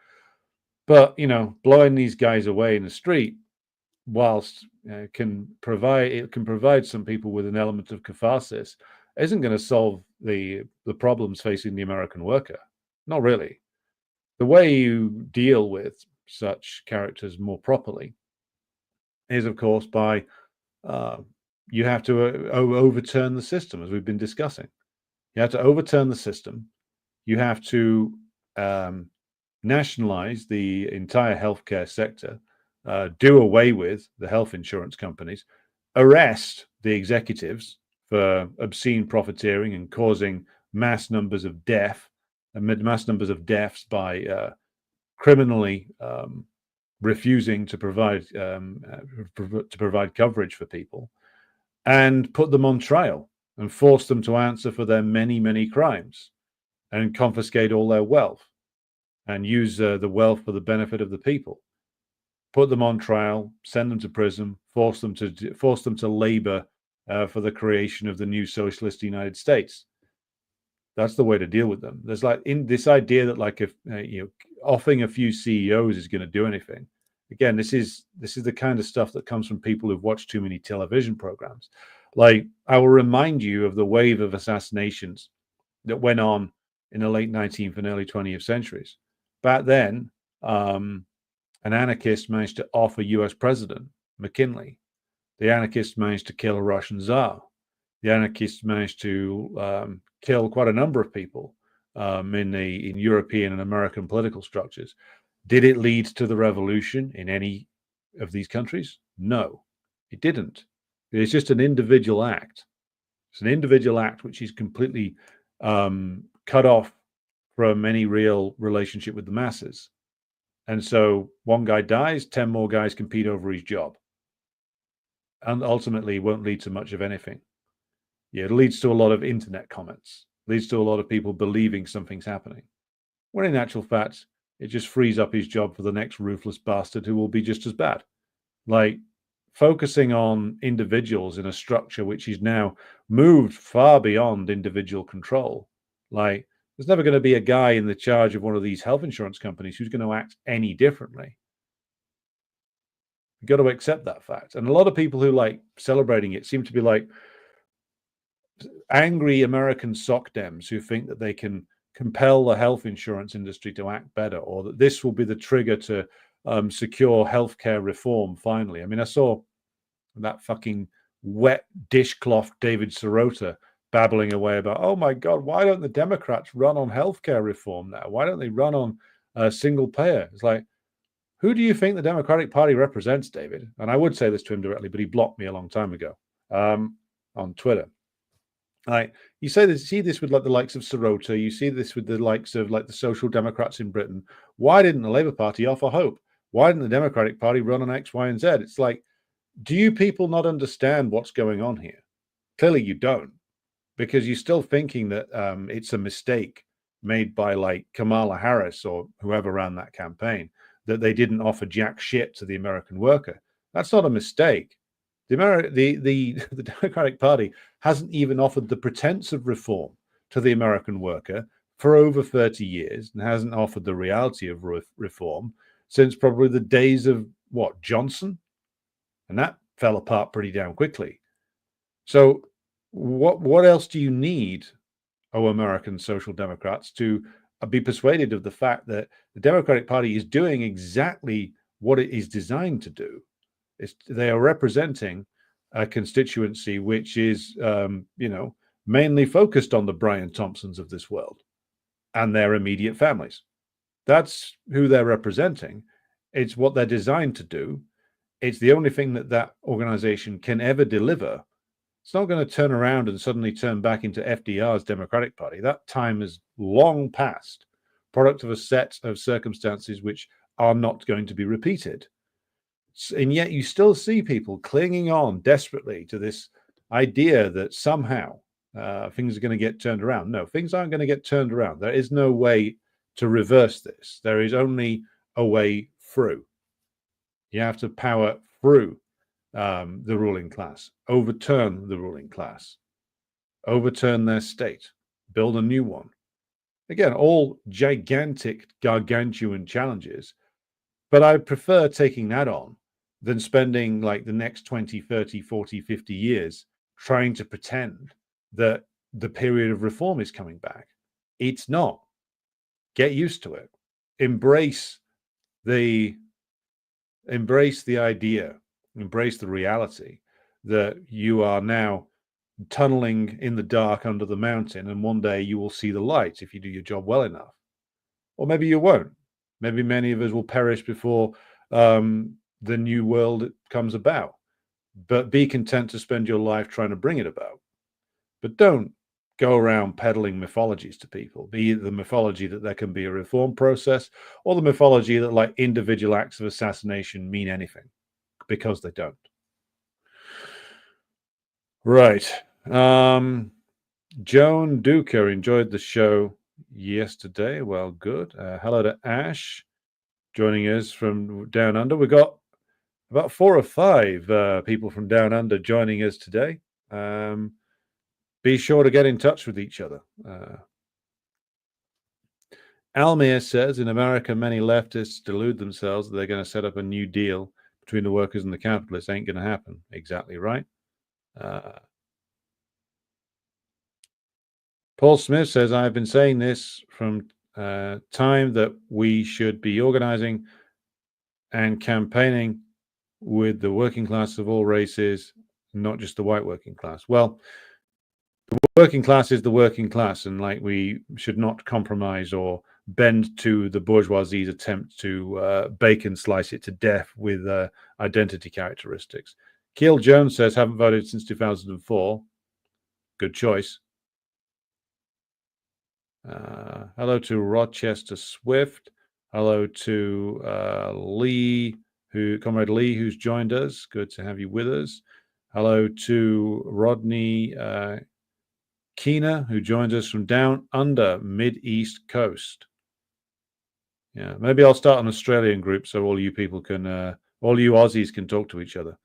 But blowing these guys away in the street, whilst it can provide some people with an element of catharsis, isn't going to solve the problems facing the American worker. Not really. The way you deal with such characters more properly is, of course, by you have to overturn the system, as we've been discussing. You have to overturn the system. You have to nationalize the entire healthcare sector, do away with the health insurance companies, arrest the executives for obscene profiteering and causing mass numbers of deaths by criminally refusing to provide coverage for people, and put them on trial and force them to answer for their many, many crimes, and confiscate all their wealth and use the wealth for the benefit of the people. Put them on trial, send them to prison, force them to labor for the creation of the new socialist United States. That's the way to deal with them. There's in this idea that if offing a few CEOs is going to do anything. Again, this is the kind of stuff that comes from people who've watched too many television programs. I will remind you of the wave of assassinations that went on in the late 19th and early 20th centuries. Back then, an anarchist managed to off a US president, McKinley. The anarchists managed to kill a Russian Tsar. The anarchists managed to kill quite a number of people in European and American political structures. Did it lead to the revolution in any of these countries? No, it didn't. It's just an individual act. It's an individual act which is completely cut off from any real relationship with the masses. And so one guy dies, 10 more guys compete over his job. And ultimately it won't lead to much of anything. Yeah, it leads to a lot of internet comments, leads to a lot of people believing something's happening. When in actual fact, it just frees up his job for the next ruthless bastard who will be just as bad. Like, focusing on individuals in a structure which is now moved far beyond individual control. Like, there's never going to be a guy in the charge of one of these health insurance companies who's going to act any differently. You've got to accept that fact. And a lot of people who like celebrating it seem to be like angry American sock dems who think that they can compel the health insurance industry to act better, or that this will be the trigger to secure healthcare reform finally. I mean, I saw that fucking wet dishcloth David Sirota babbling away about, oh my God, why don't the Democrats run on healthcare reform now? Why don't they run on single payer? It's like, who do you think the Democratic Party represents, David? And I would say this to him directly, but he blocked me a long time ago on Twitter. Like, you see this with like the likes of Sirota, you see this with the likes of like the Social Democrats in Britain. Why didn't the Labour Party offer hope? Why didn't the Democratic Party run on X, Y, and Z? It's like, do you people not understand what's going on here? Clearly you don't, because you're still thinking that it's a mistake made by like Kamala Harris or whoever ran that campaign, that they didn't offer jack shit to the American worker. That's not a mistake. The Democratic Party hasn't even offered the pretense of reform to the American worker for over 30 years, and hasn't offered the reality of reform since probably the days of Johnson, and that fell apart pretty damn quickly. So what else do you need, American Social Democrats, to be persuaded of the fact that the Democratic Party is doing exactly what it is designed to do? They are representing a constituency which is, mainly focused on the Brian Thompsons of this world and their immediate families. That's who they're representing. It's what they're designed to do. It's the only thing that organization can ever deliver. It's not going to turn around and suddenly turn back into FDR's Democratic Party. That time is long past, product of a set of circumstances which are not going to be repeated. And yet you still see people clinging on desperately to this idea that somehow things are going to get turned around. No, things aren't going to get turned around. There is no way to reverse this. There is only a way through. You have to power through the ruling class, overturn the ruling class, overturn their state, build a new one. Again, all gigantic, gargantuan challenges, but I prefer taking that on than spending like the next 20, 30, 40, 50 years trying to pretend that the period of reform is coming back. It's not. Get used to it. Embrace the idea, embrace the reality that you are now tunneling in the dark under the mountain, and one day you will see the light if you do your job well enough. Or maybe you won't. Maybe many of us will perish before the new world comes about. But be content to spend your life trying to bring it about. But don't go around peddling mythologies to people, be it the mythology that there can be a reform process, or the mythology that like individual acts of assassination mean anything, because they don't. Right. Joan Duker enjoyed the show yesterday. Well, good. Hello to Ash, joining us from Down Under. We got about 4 or 5 people from Down Under joining us today. Be sure to get in touch with each other. Almir says, in America, many leftists delude themselves that they're going to set up a new deal between the workers and the capitalists. Ain't going to happen. Exactly right. Paul Smith says, I've been saying this from time that we should be organizing and campaigning with the working class of all races, not just the white working class. Well, the working class is the working class, and like we should not compromise or bend to the bourgeoisie's attempt to bacon slice it to death with identity characteristics. Keel Jones says, haven't voted since 2004. Good choice. Hello to Rochester Swift. Hello to Comrade Lee, who's joined us. Good to have you with us. Hello to Rodney Keener, who joins us from down under Mid-East Coast. Yeah, maybe I'll start an Australian group so all you people can, all you Aussies can talk to each other.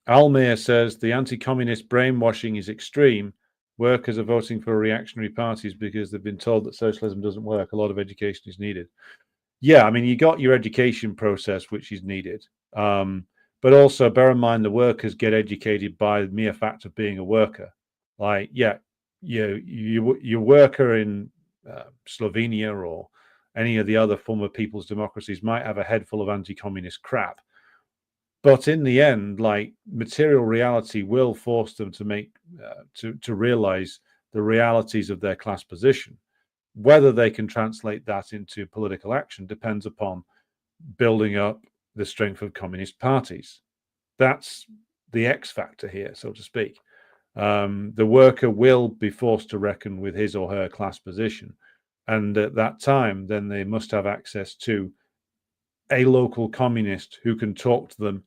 Almir says the anti-communist brainwashing is extreme. Workers are voting for reactionary parties because they've been told that socialism doesn't work. A lot of education is needed. Yeah, I mean, you got your education process, which is needed. But also bear in mind the workers get educated by the mere fact of being a worker. Like, yeah, your worker in Slovenia or any of the other former people's democracies might have a head full of anti-communist crap. But in the end, like, material reality will force them to make to realize the realities of their class position. Whether they can translate that into political action depends upon building up the strength of communist parties. That's the X factor here, so to speak. The worker will be forced to reckon with his or her class position. And at that time, then they must have access to a local communist who can talk to them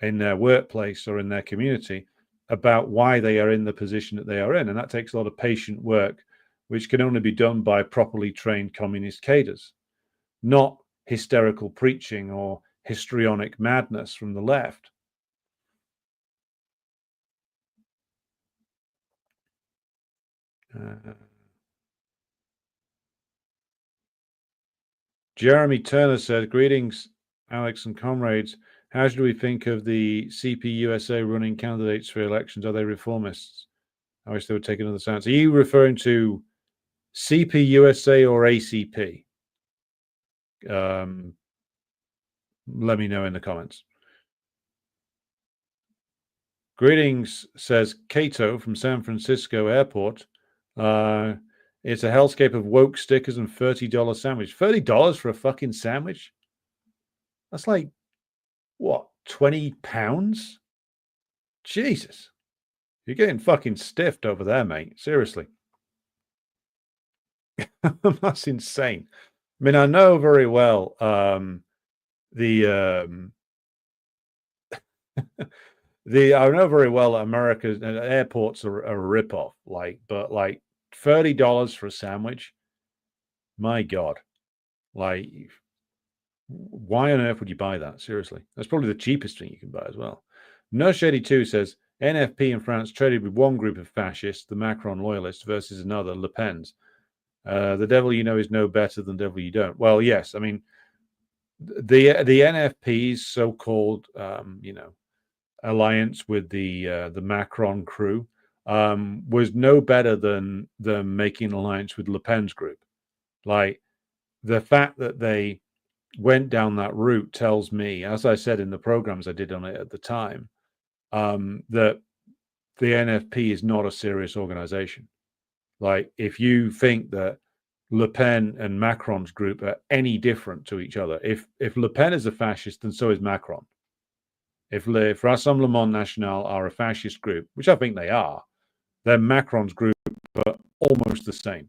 in their workplace or in their community about why they are in the position that they are in. And that takes a lot of patient work, which can only be done by properly trained communist cadres, not hysterical preaching or histrionic madness from the left. Jeremy Turner said, greetings, Alex and comrades. How should we think of the CPUSA running candidates for elections? Are they reformists? I wish they would take another stance. Are you referring to CPUSA or ACP? Let me know in the comments. Greetings, says Cato from San Francisco Airport. It's a hellscape of woke stickers and $30 sandwich. $30 for a fucking sandwich? That's like, what, 20 pounds? Jesus. You're getting fucking stiffed over there, mate. Seriously. That's insane. I mean, I know very well I know very well that America's airports are a ripoff, but $30 for a sandwich, my God. Like, why on earth would you buy that? Seriously. That's probably the cheapest thing you can buy as well. No Shady 2 says, NFP in France traded with one group of fascists, the Macron loyalists, versus another, Le Pen's. The devil you know is no better than the devil you don't. Well, yes, I mean, the NFP's so-called, alliance with the Macron crew was no better than making an alliance with Le Pen's group. Like, the fact that they went down that route tells me, as I said in the programs I did on it at the time, that the NFP is not a serious organization. Like, if you think that Le Pen and Macron's group are any different to each other, if Le Pen is a fascist, then so is Macron. If Rassemblement National are a fascist group, which I think they are, then Macron's group are almost the same.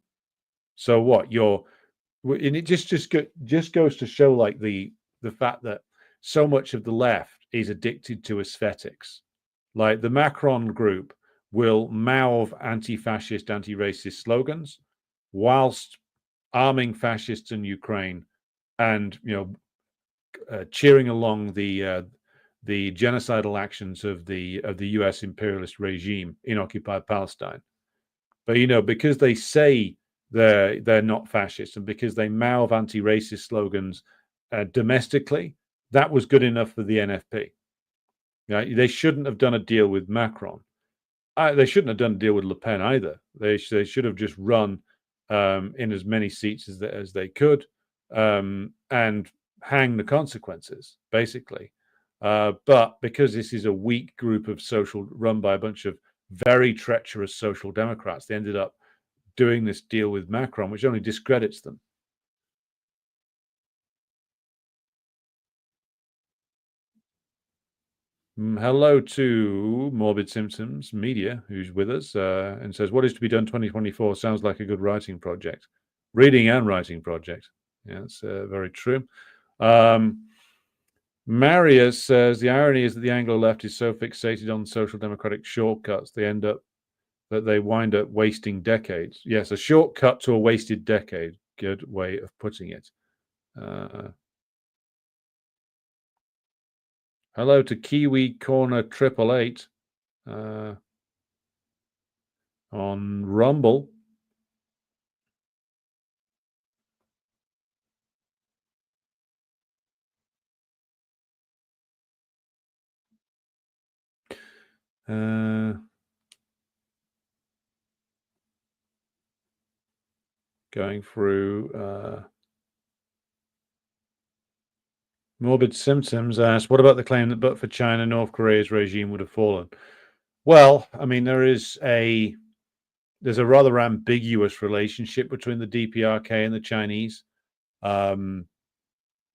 So what? And it just goes to show, like, the fact that so much of the left is addicted to aesthetics. Like, the Macron group will mouth anti-fascist, anti-racist slogans whilst arming fascists in Ukraine and cheering along the genocidal actions of the U.S. imperialist regime in occupied Palestine. But because they say they're not fascists and because they mouth anti-racist slogans domestically, that was good enough for the NFP. They shouldn't have done a deal with Macron. They shouldn't have done a deal with Le Pen either. They should have just run in as many seats as they could and hang the consequences, basically. But because this is a weak group of run by a bunch of very treacherous social democrats, they ended up doing this deal with Macron, which only discredits them. Hello to Morbid Symptoms Media, who's with us, and says, what is to be done 2024? Sounds like a good writing project. Reading and writing project. Yeah, that's very true. Marius says, the irony is that the Anglo left is so fixated on social democratic shortcuts, they wind up wasting decades. Yes, a shortcut to a wasted decade. Good way of putting it. Hello to Kiwi Corner 888 on Rumble. Going through Morbid Symptoms asks, what about the claim that but for China, North Korea's regime would have fallen? Well, I mean, there's a rather ambiguous relationship between the DPRK and the Chinese.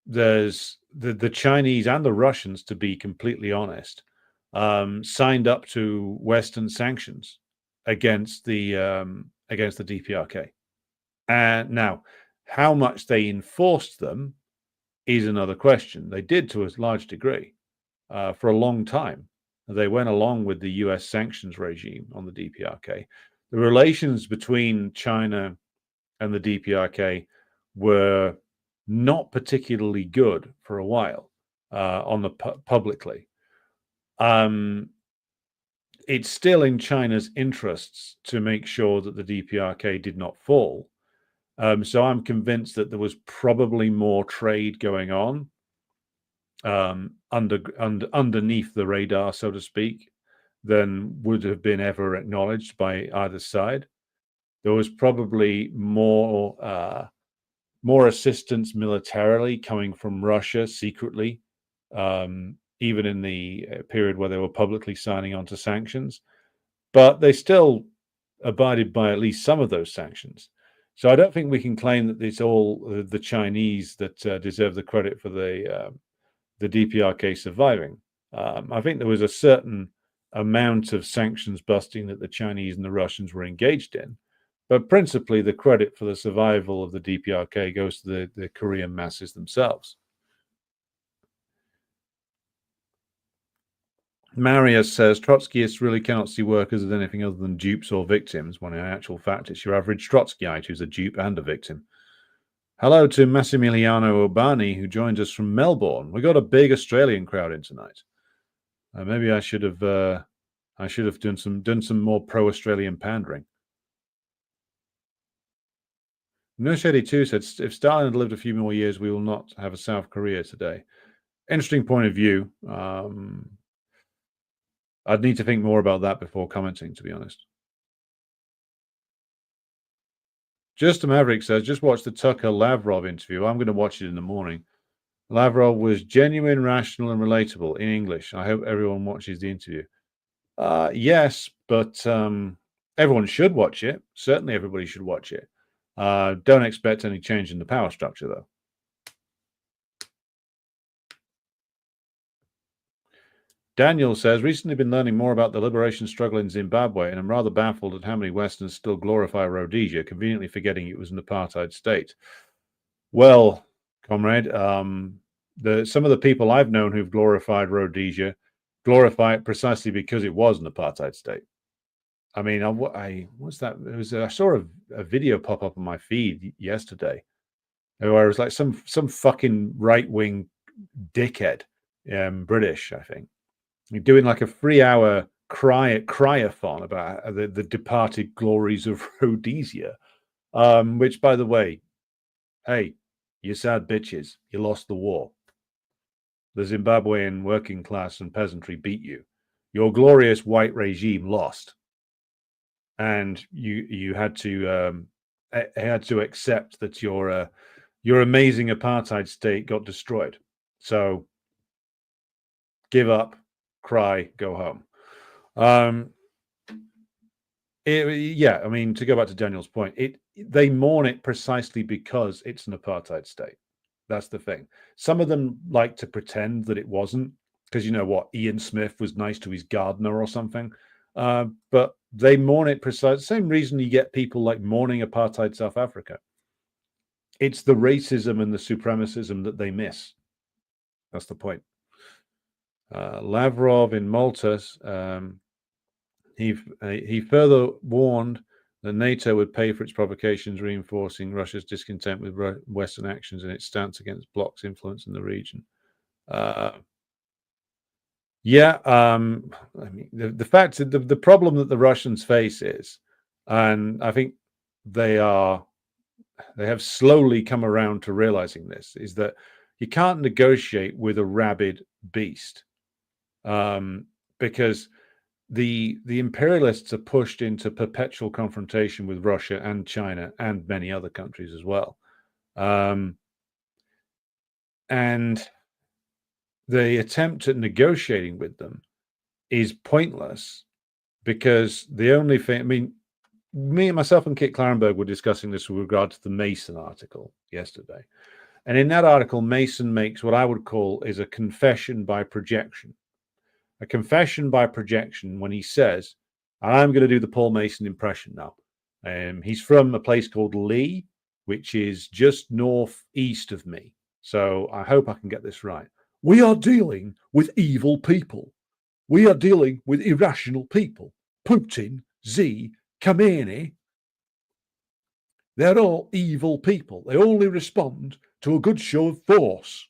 There's the Chinese and the Russians, to be completely honest, signed up to Western sanctions against the DPRK. And now, how much they enforced them is another question. They did to a large degree for a long time. They went along with the US sanctions regime on the DPRK. The relations between China and the DPRK were not particularly good for a while on the publicly. It's still in China's interests to make sure that the DPRK did not fall. So I'm convinced that there was probably more trade going on underneath the radar, so to speak, than would have been ever acknowledged by either side. There was probably more assistance militarily coming from Russia secretly, even in the period where they were publicly signing on to sanctions. But they still abided by at least some of those sanctions. So I don't think we can claim that it's all the Chinese that deserve the credit for the DPRK surviving. I think there was a certain amount of sanctions busting that the Chinese and the Russians were engaged in, but principally the credit for the survival of the DPRK goes to the Korean masses themselves. Marius says, Trotskyists really cannot see workers as anything other than dupes or victims, when in actual fact it's your average Trotskyite who's a dupe and a victim. Hello to Massimiliano Urbani, who joins us from Melbourne. We got a big Australian crowd in tonight. Maybe I should have done some more pro-Australian pandering. Nurse82 said, if Stalin had lived a few more years, we will not have a South Korea today. Interesting point of view. I'd need to think more about that before commenting, to be honest. Just a Maverick says, just watch the Tucker Lavrov interview. I'm going to watch it in the morning. Lavrov was genuine, rational, and relatable in English. I hope everyone watches the interview. Yes, but everyone should watch it. Certainly everybody should watch it. Don't expect any change in the power structure, though. Daniel says, recently been learning more about the liberation struggle in Zimbabwe, and I'm rather baffled at how many Westerners still glorify Rhodesia, conveniently forgetting it was an apartheid state. Well, comrade, some of the people I've known who've glorified Rhodesia glorify it precisely because it was an apartheid state. I mean, what's that? I saw a video pop up on my feed yesterday where it was like some fucking right-wing dickhead, British, I think, doing like a 3-hour cryathon about the departed glories of Rhodesia, which, by the way, hey, you sad bitches, you lost the war. The Zimbabwean working class and peasantry beat you. Your glorious white regime lost, and you had to accept that your amazing apartheid state got destroyed. So give up, cry, go home. Yeah, I mean, to go back to Daniel's point, they mourn it precisely because it's an apartheid state. That's the thing. Some of them like to pretend that it wasn't, because you know what, Ian Smith was nice to his gardener or something. But they mourn it precisely the same reason you get people like mourning apartheid South Africa. It's the racism and the supremacism that they miss. That's the point. Lavrov in Malta, he further warned that NATO would pay for its provocations, reinforcing Russia's discontent with Western actions and its stance against blocs' influence in the region. Yeah, I mean, the fact that the problem that the Russians face is, and I think they have slowly come around to realizing this, is that you can't negotiate with a rabid beast, because the imperialists are pushed into perpetual confrontation with Russia and China and many other countries as well, and the attempt at negotiating with them is pointless, because the only thing, I mean, me and myself and Kit Clarenberg were discussing this with regard to the Mason article yesterday. And in that article, Mason makes what I would call is a confession by projection. A confession by projection when he says, I'm going to do the Paul Mason impression now. He's from a place called Lee, which is just northeast of me. So I hope I can get this right. We are dealing with evil people. We are dealing with irrational people. Putin, Xi, Khamenei, they're all evil people. They only respond to a good show of force.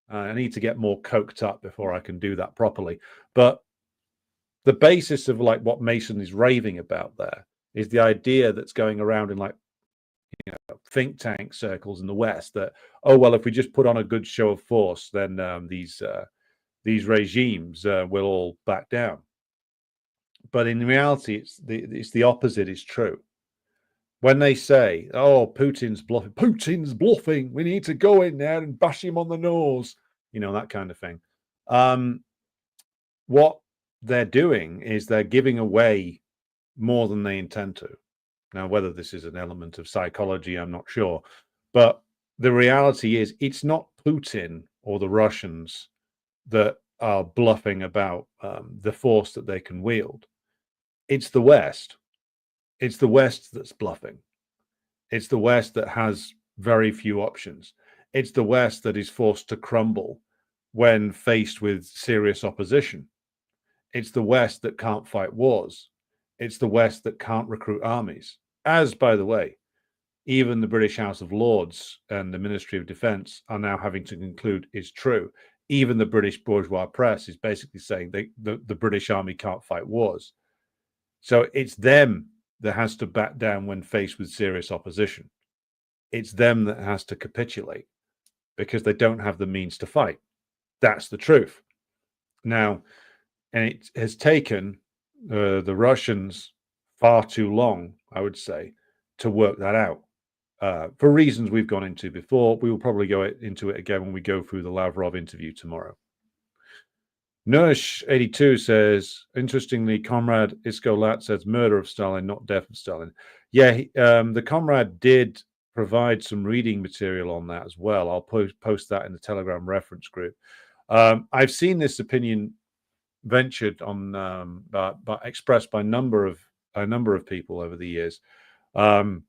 I need to get more coked up before I can do that properly. But the basis of like what Mason is raving about there is the idea that's going around in like, you know, think tank circles in the West that, oh, well, if we just put on a good show of force, then these regimes will all back down. But in reality, it's the opposite is true. When they say, "Oh, Putin's bluffing. We need to go in there and bash him on the nose," you know, that kind of thing. What they're doing is they're giving away more than they intend to. Now, whether this is an element of psychology, I'm not sure. But the reality is, it's not Putin or the Russians that are bluffing about the force that they can wield. It's the West. It's the West that's bluffing. It's the West that has very few options. It's the West that is forced to crumble when faced with serious opposition. It's the West that can't fight wars. It's the West that can't recruit armies. As, by the way, even the British House of Lords and the Ministry of Defence are now having to conclude is true. Even the British bourgeois press is basically saying the British army can't fight wars. So it's them that has to back down when faced with serious opposition. It's them that has to capitulate because they don't have the means to fight. That's the truth. Now, and it has taken the Russians far too long, I would say, to work that out. For reasons we've gone into before. We will probably go into it again when we go through the Lavrov interview tomorrow. Nush82 says, interestingly, Comrade Isko Lat says murder of Stalin, not death of Stalin. Yeah, the comrade did provide some reading material on that as well. I'll post that in the Telegram reference group. I've seen this opinion ventured on, but expressed by a number of people over the years. I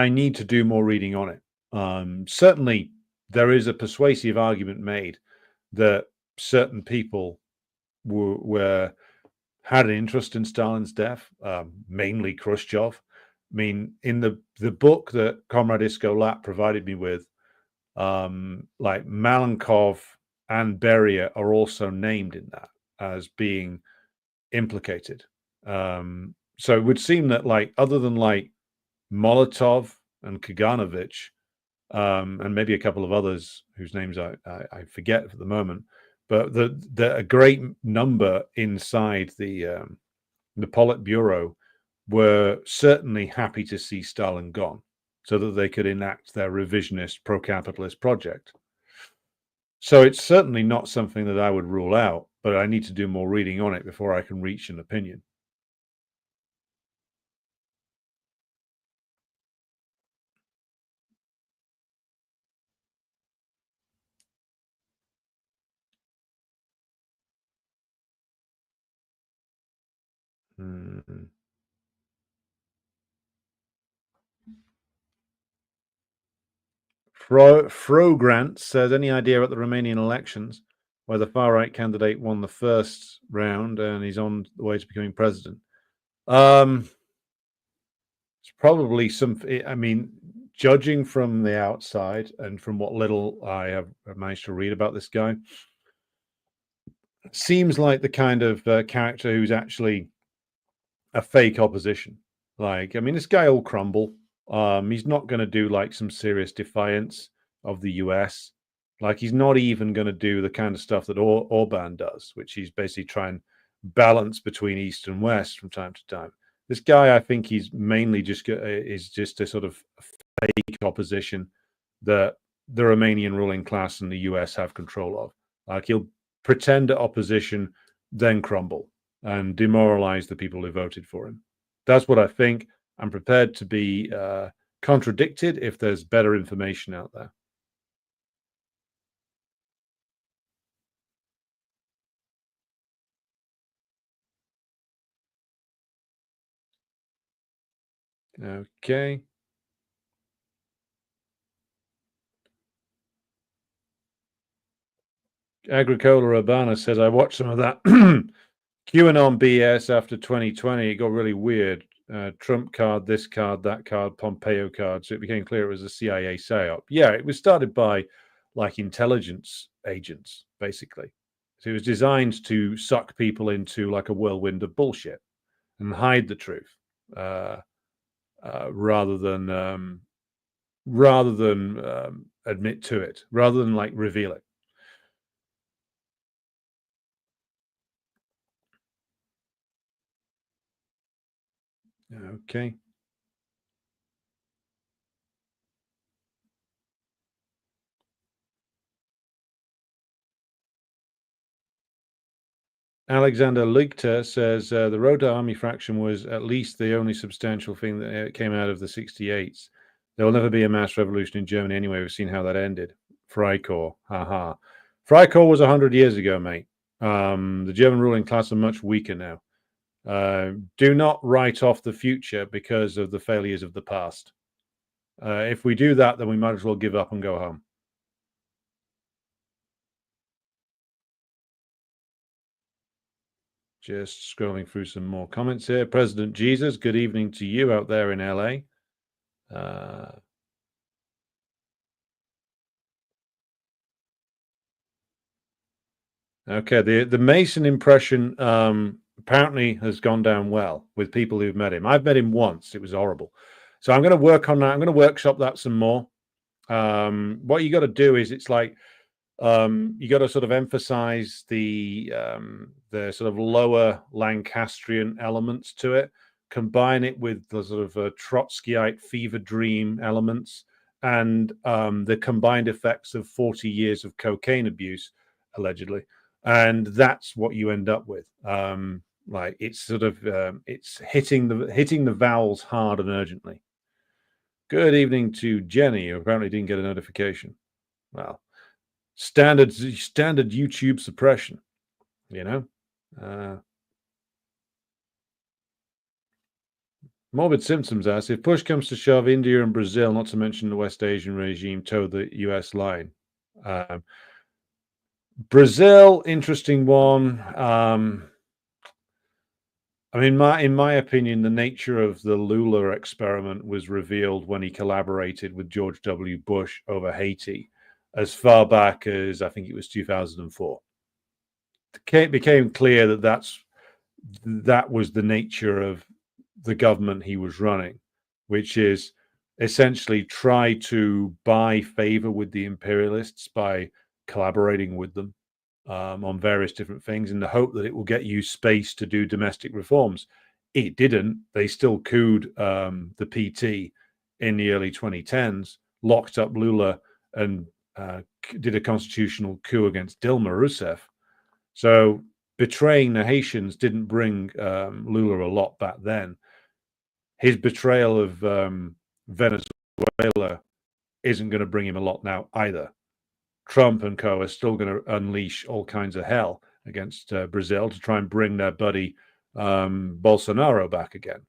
need to do more reading on it. Certainly, there is a persuasive argument made that certain people had an interest in Stalin's death, mainly Khrushchev. I mean, in the book that Comrade Isko Lat provided me with, like Malenkov and Beria are also named in that as being implicated. So it would seem that, like, other than like Molotov and Kaganovich, and maybe a couple of others whose names I forget for the moment, but a great number inside the Politburo were certainly happy to see Stalin gone so that they could enact their revisionist pro-capitalist project. So it's certainly not something that I would rule out, but I need to do more reading on it before I can reach an opinion. Hmm. Grant says, any idea about the Romanian elections where the far right candidate won the first round and he's on the way to becoming president? It's probably I mean, judging from the outside and from what little I have managed to read about this guy, seems like the kind of character who's actually a fake opposition. Like, I mean, this guy will crumble. He's not going to do like some serious defiance of the US. Like, he's not even going to do the kind of stuff that Orban does, which he's basically trying balance between East and West from time to time. This guy, I think he's mainly just is just a sort of fake opposition that the Romanian ruling class and the US have control of. Like, he'll pretend at opposition, then crumble and demoralize the people who voted for him. That's what I think. I'm prepared to be contradicted if there's better information out there. Okay. Agricola Urbana says, I watched some of that QAnon BS after 2020. It got really weird. Trump card, this card, that card, Pompeo card. So it became clear it was a CIA psyop. Yeah, it was started by like intelligence agents, basically. So it was designed to suck people into like a whirlwind of bullshit and hide the truth, rather than admit to it, rather than like reveal it. Okay. Alexander Lichter says the Rota Army fraction was at least the only substantial thing that came out of the 68s. There will never be a mass revolution in Germany anyway. We've seen how that ended. Freikorps, haha. Freikorps was 100 years ago, mate. The German ruling class are much weaker now. Do not write off the future because of the failures of the past. If we do that, then we might as well give up and go home. Just scrolling through some more comments here. President Jesus, good evening to you out there in LA. Okay, the Mason impression apparently has gone down well with people who've met him. I've met him once. It was horrible. So I'm going to work on that. I'm going to workshop that some more. What you got to do is it's like you got to sort of emphasize the sort of lower Lancastrian elements to it, combine it with the sort of Trotskyite fever dream elements, and the combined effects of 40 years of cocaine abuse, allegedly, and that's what you end up with. Like it's sort of it's hitting the vowels hard and urgently. Good evening to Jenny, who apparently didn't get a notification. Well, standard YouTube suppression, you know. Morbid Symptoms asks, if push comes to shove, India and Brazil, not to mention the West Asian regime, toe the US line. Brazil, interesting one. I mean, in my opinion, the nature of the Lula experiment was revealed when he collaborated with George W. Bush over Haiti, as far back as I think it was 2004. It became clear that was the nature of the government he was running, which is essentially try to buy favor with the imperialists by collaborating with them on various different things in the hope that it will get you space to do domestic reforms. It didn't. They still couped the PT in the early 2010s, locked up Lula, and did a constitutional coup against Dilma Rousseff. So betraying the Haitians didn't bring Lula a lot back then. His betrayal of Venezuela isn't going to bring him a lot now either. Trump and co are still going to unleash all kinds of hell against Brazil to try and bring their buddy Bolsonaro back again.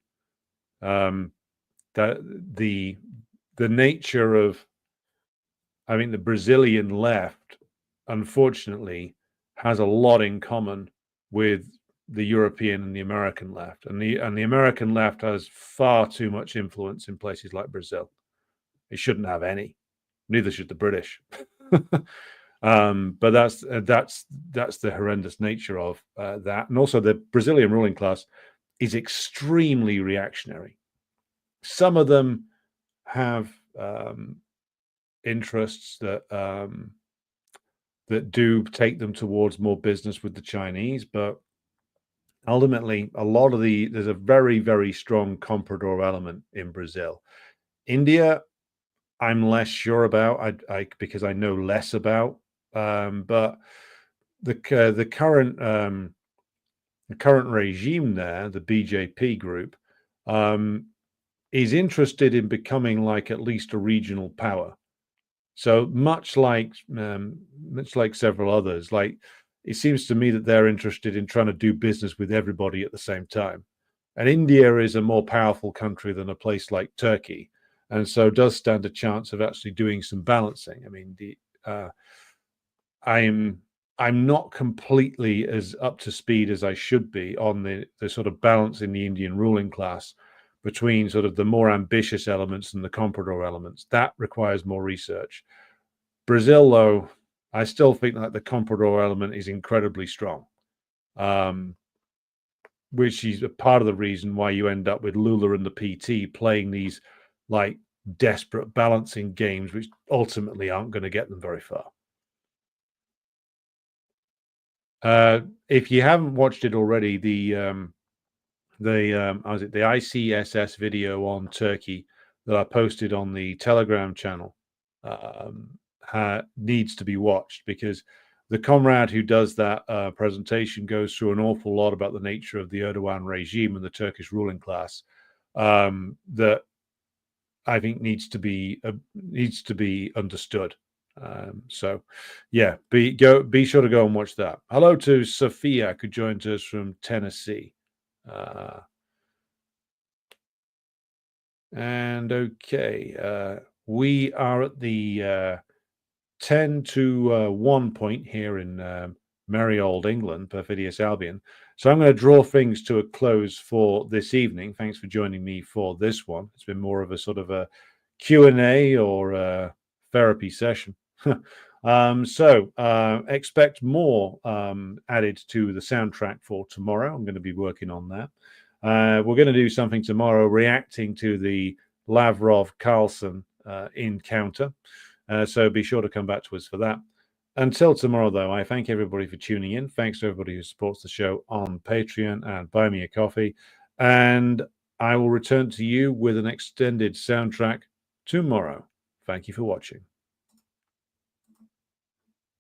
That the nature of, I mean, the Brazilian left, unfortunately, has a lot in common with the European and the American left, and the American left has far too much influence in places like Brazil. It shouldn't have any. Neither should the British. But that's the horrendous nature of that, and also the Brazilian ruling class is extremely reactionary. Some of them have interests that do take them towards more business with the Chinese, but ultimately, there's a very, very strong comprador element in Brazil. India, I'm less sure about, because I know less about, but the current regime there, the BJP group, is interested in becoming like at least a regional power. So much like several others, like it seems to me that they're interested in trying to do business with everybody at the same time. And India is a more powerful country than a place like Turkey, and so does stand a chance of actually doing some balancing. I mean, I'm not completely as up to speed as I should be on the sort of balance in the Indian ruling class between sort of the more ambitious elements and the comprador elements. That requires more research. Brazil, though, I still think that the comprador element is incredibly strong, which is a part of the reason why you end up with Lula and the PT playing these like desperate balancing games, which ultimately aren't going to get them very far. If you haven't watched it already, the ICSS video on Turkey that I posted on the Telegram channel needs to be watched, because the comrade who does that presentation goes through an awful lot about the nature of the Erdogan regime and the Turkish ruling class that I think needs to be understood. So yeah, be sure to go and watch that. Hello to Sophia, who joined us from Tennessee. And okay, we are at the 10 to 1 point here in merry old England, perfidious Albion. So I'm going to draw things to a close for this evening. Thanks for joining me for this one. It's been more of a sort of a Q&A or a therapy session. So expect more added to the soundtrack for tomorrow. I'm going to be working on that. We're going to do something tomorrow reacting to the Lavrov-Carlson encounter. So be sure to come back to us for that. Until tomorrow, though, I thank everybody for tuning in. Thanks to everybody who supports the show on Patreon and Buy Me a Coffee. And I will return to you with an extended soundtrack tomorrow. Thank you for watching.